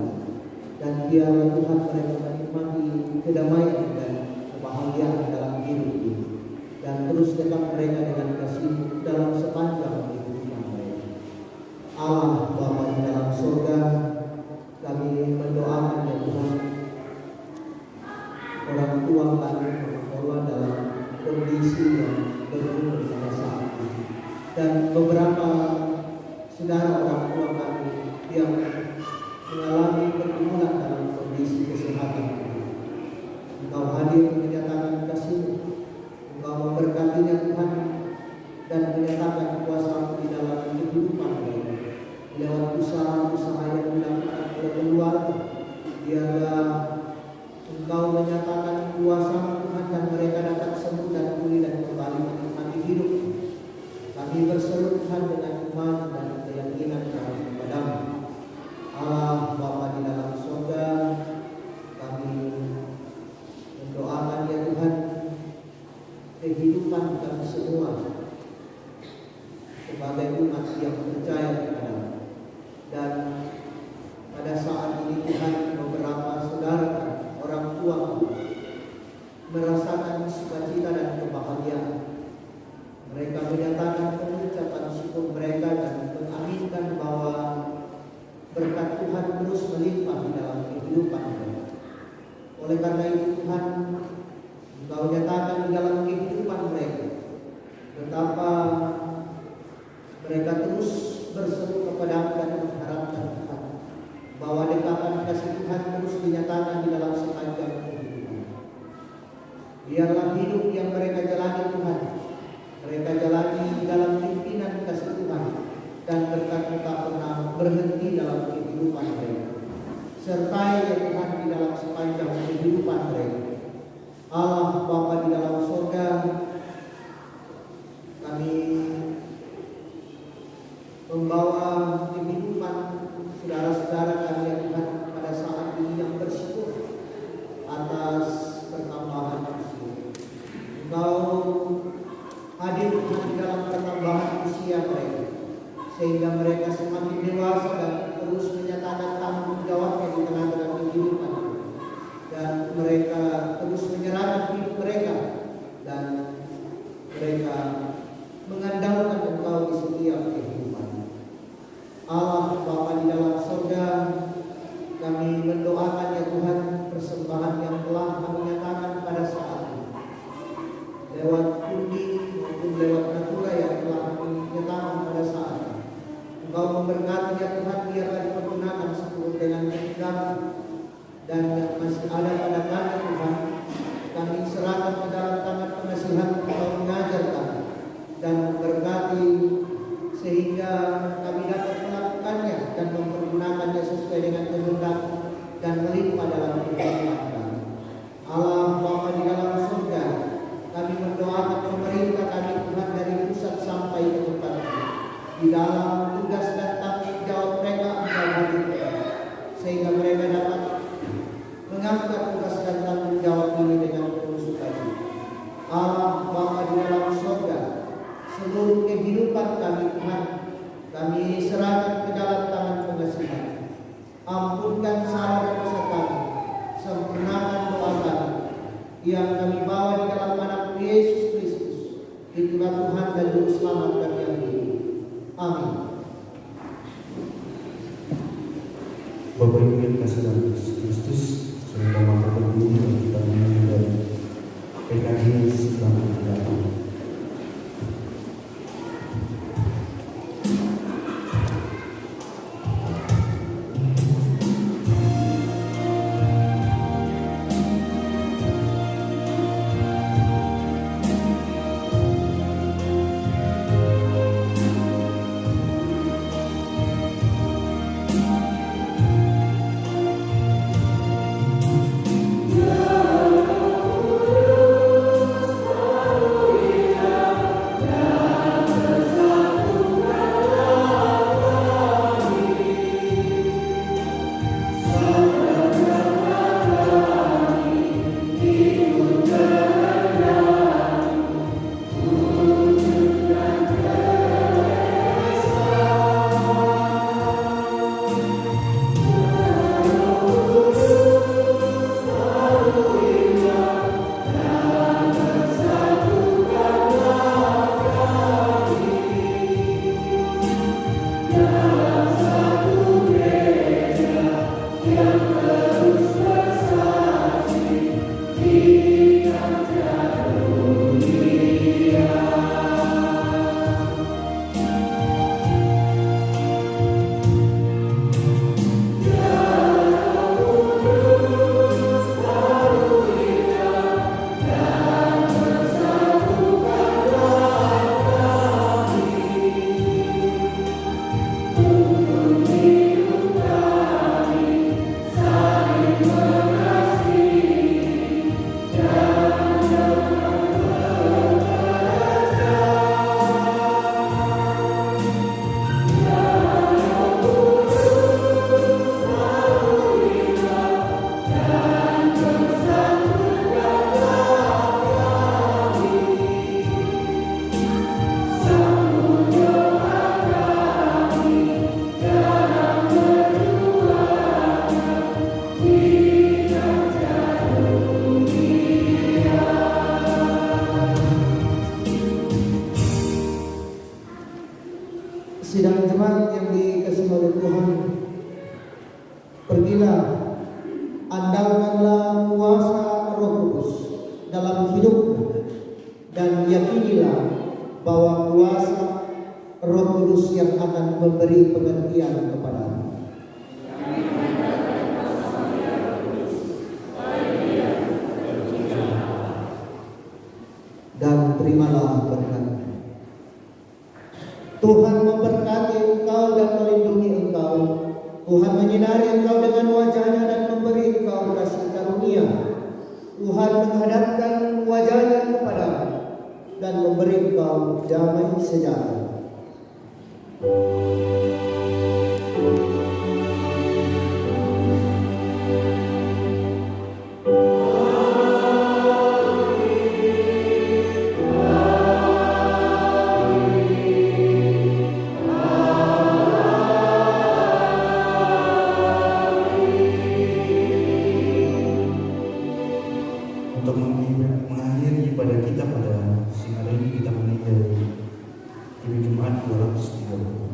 Dan biarlah Tuhan mereka menikmati kedamaian dan kebahagiaan dalam hidup ini, dan terus dekat mereka dengan kasih dalam sepanjang kehidupan mereka. Allah Bapa di dalam surga, kami mendoakan ya Tuhan orang tua kami bahwa dalam kondisi yang berumur pada saat ini, dan beberapa saudara orang tua kami yang mengalami pergumulan dalam kondisi kesehatan. Engkau hadir menyatakan kasih, Engkau memberkatinya Tuhan, dan menyatakan kuasa di dalam kehidupan mereka lewat usaha-usaha yang dilakukan oleh keluarga, Biarlah Engkau menyatakan kuasa Tuhan dan mereka dapat sembuh dan pulih dan kembali menikmati hidup. Kami berseru Tuhan dengan iman dan keyakinan kami kepadamu. Allah Bapa di dalam surga, kami mendoakan ya Tuhan kehidupan kami semua sebagai umat yang percaya kepadamu. Dan pada saat ini Tuhan, beberapa saudara orang tua merasakan sukacita dan kebahagiaan. Mereka menyatakan pengucapan syukur mereka dan mengaminkan bahwa berkat Tuhan terus melimpah di dalam kehidupan mereka. Oleh karena itu Tuhan, Engkau nyatakan di dalam kehidupan mereka betapa mereka terus berseru kepada dan mengharapkan Tuhan, bahwa dekatan kasih Tuhan terus dinyatakan di dalam sepanjang kehidupan. Biarlah hidup yang mereka jalani Tuhan, mereka jalani di dalam pimpinan kasih Tuhan, dan berkat tak pernah berhenti dalam kehidupan mereka. Sertai ya Tuhan di dalam sepanjang kehidupan mereka. Allah Bapa di dalam surga, kami membawa kehidupan saudara-saudara kami ya Tuhan pada saat ini yang bersyukur atas pertambahan usia. Engkau hadir Tuhan di dalam pertambahan usia mereka, sehingga mereka semakin dewasa dan terus menyatakan tanggung jawabnya di tengah-tengah kehidupan, dan mereka terus menyerahkan hidup mereka, dan mereka mengandalkan Engkau di setiap kehidupan. Allah Bapa di dalam surga, kami mendoakan ya Tuhan persembahan yang telah kami nyatakan pada saat ini, lewat undi maupun lewat natura yang telah kami nyatakan pada saat ini. Engkau memberkati ya Tuhan, biarlah dipergunakan seturut dengan kehendak, dan yang masih ada pada kami Tuhan, kami serahkan ke dalam tangan pengasihan Engkau mengajar kami dan memberkati sehingga kami dapat melakukannya dan mempergunakannya sesuai dengan kehendak dan melimpah dalam kehidupan kami. Allah Bapa di dalam surga, kami mendoakan pemerintah kami Tuhan dari pusat sampai ke tempat ini. Di dalam tugas dan tanggung jawab mereka Engkau hadirkan, sehingga mereka dapat mengangkat tugas dan tanggung jawab ini dengan penuh sukacita. Allah Bapa di dalam surga, seluruh kehidupan kami Tuhan, kami serahkan ke dalam tangan pengasihan. Ampunkan salah dan dosa kami, sempurnakan doa kami yang kami bawa di dalam anak Yesus Kristus, itulah Tuhan dan Juru Selamat kami yang hidup. Amin.
Bapak Ibu yang kasih dalam Kristus, semoga mata berdiri dan kita menyanyi dari PKJ 98.
andalkanlah kuasa Roh Kudus dalam hidupmu dan yakinilah bahwa kuasa Roh Kudus yang akan memberi pengertian kepadamu. Dan terimalah berkat. Tuhan memberkati engkau dan melindungi engkau. Tuhan menyinari engkau dengan wajah-Nya dan memberi engkau kasih karunia. Tuhan menghadapkan wajah-Nya kepadamu dan memberi engkau damai sejahtera.
Untuk mengakhiri ibadah kita pada siang hari ini, kita meninjau Hari Jumat 237.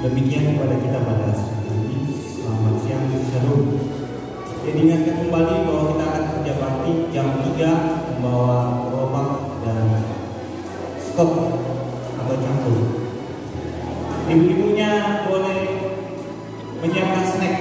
Demikian kepada kita pada siang ini. Selamat siang, Shalom. Diingatkan kembali bahwa kita akan kerja bakti jam 3 membawa gerobak dan skop atau cangkul. Ibu-ibunya boleh menyiapkan snack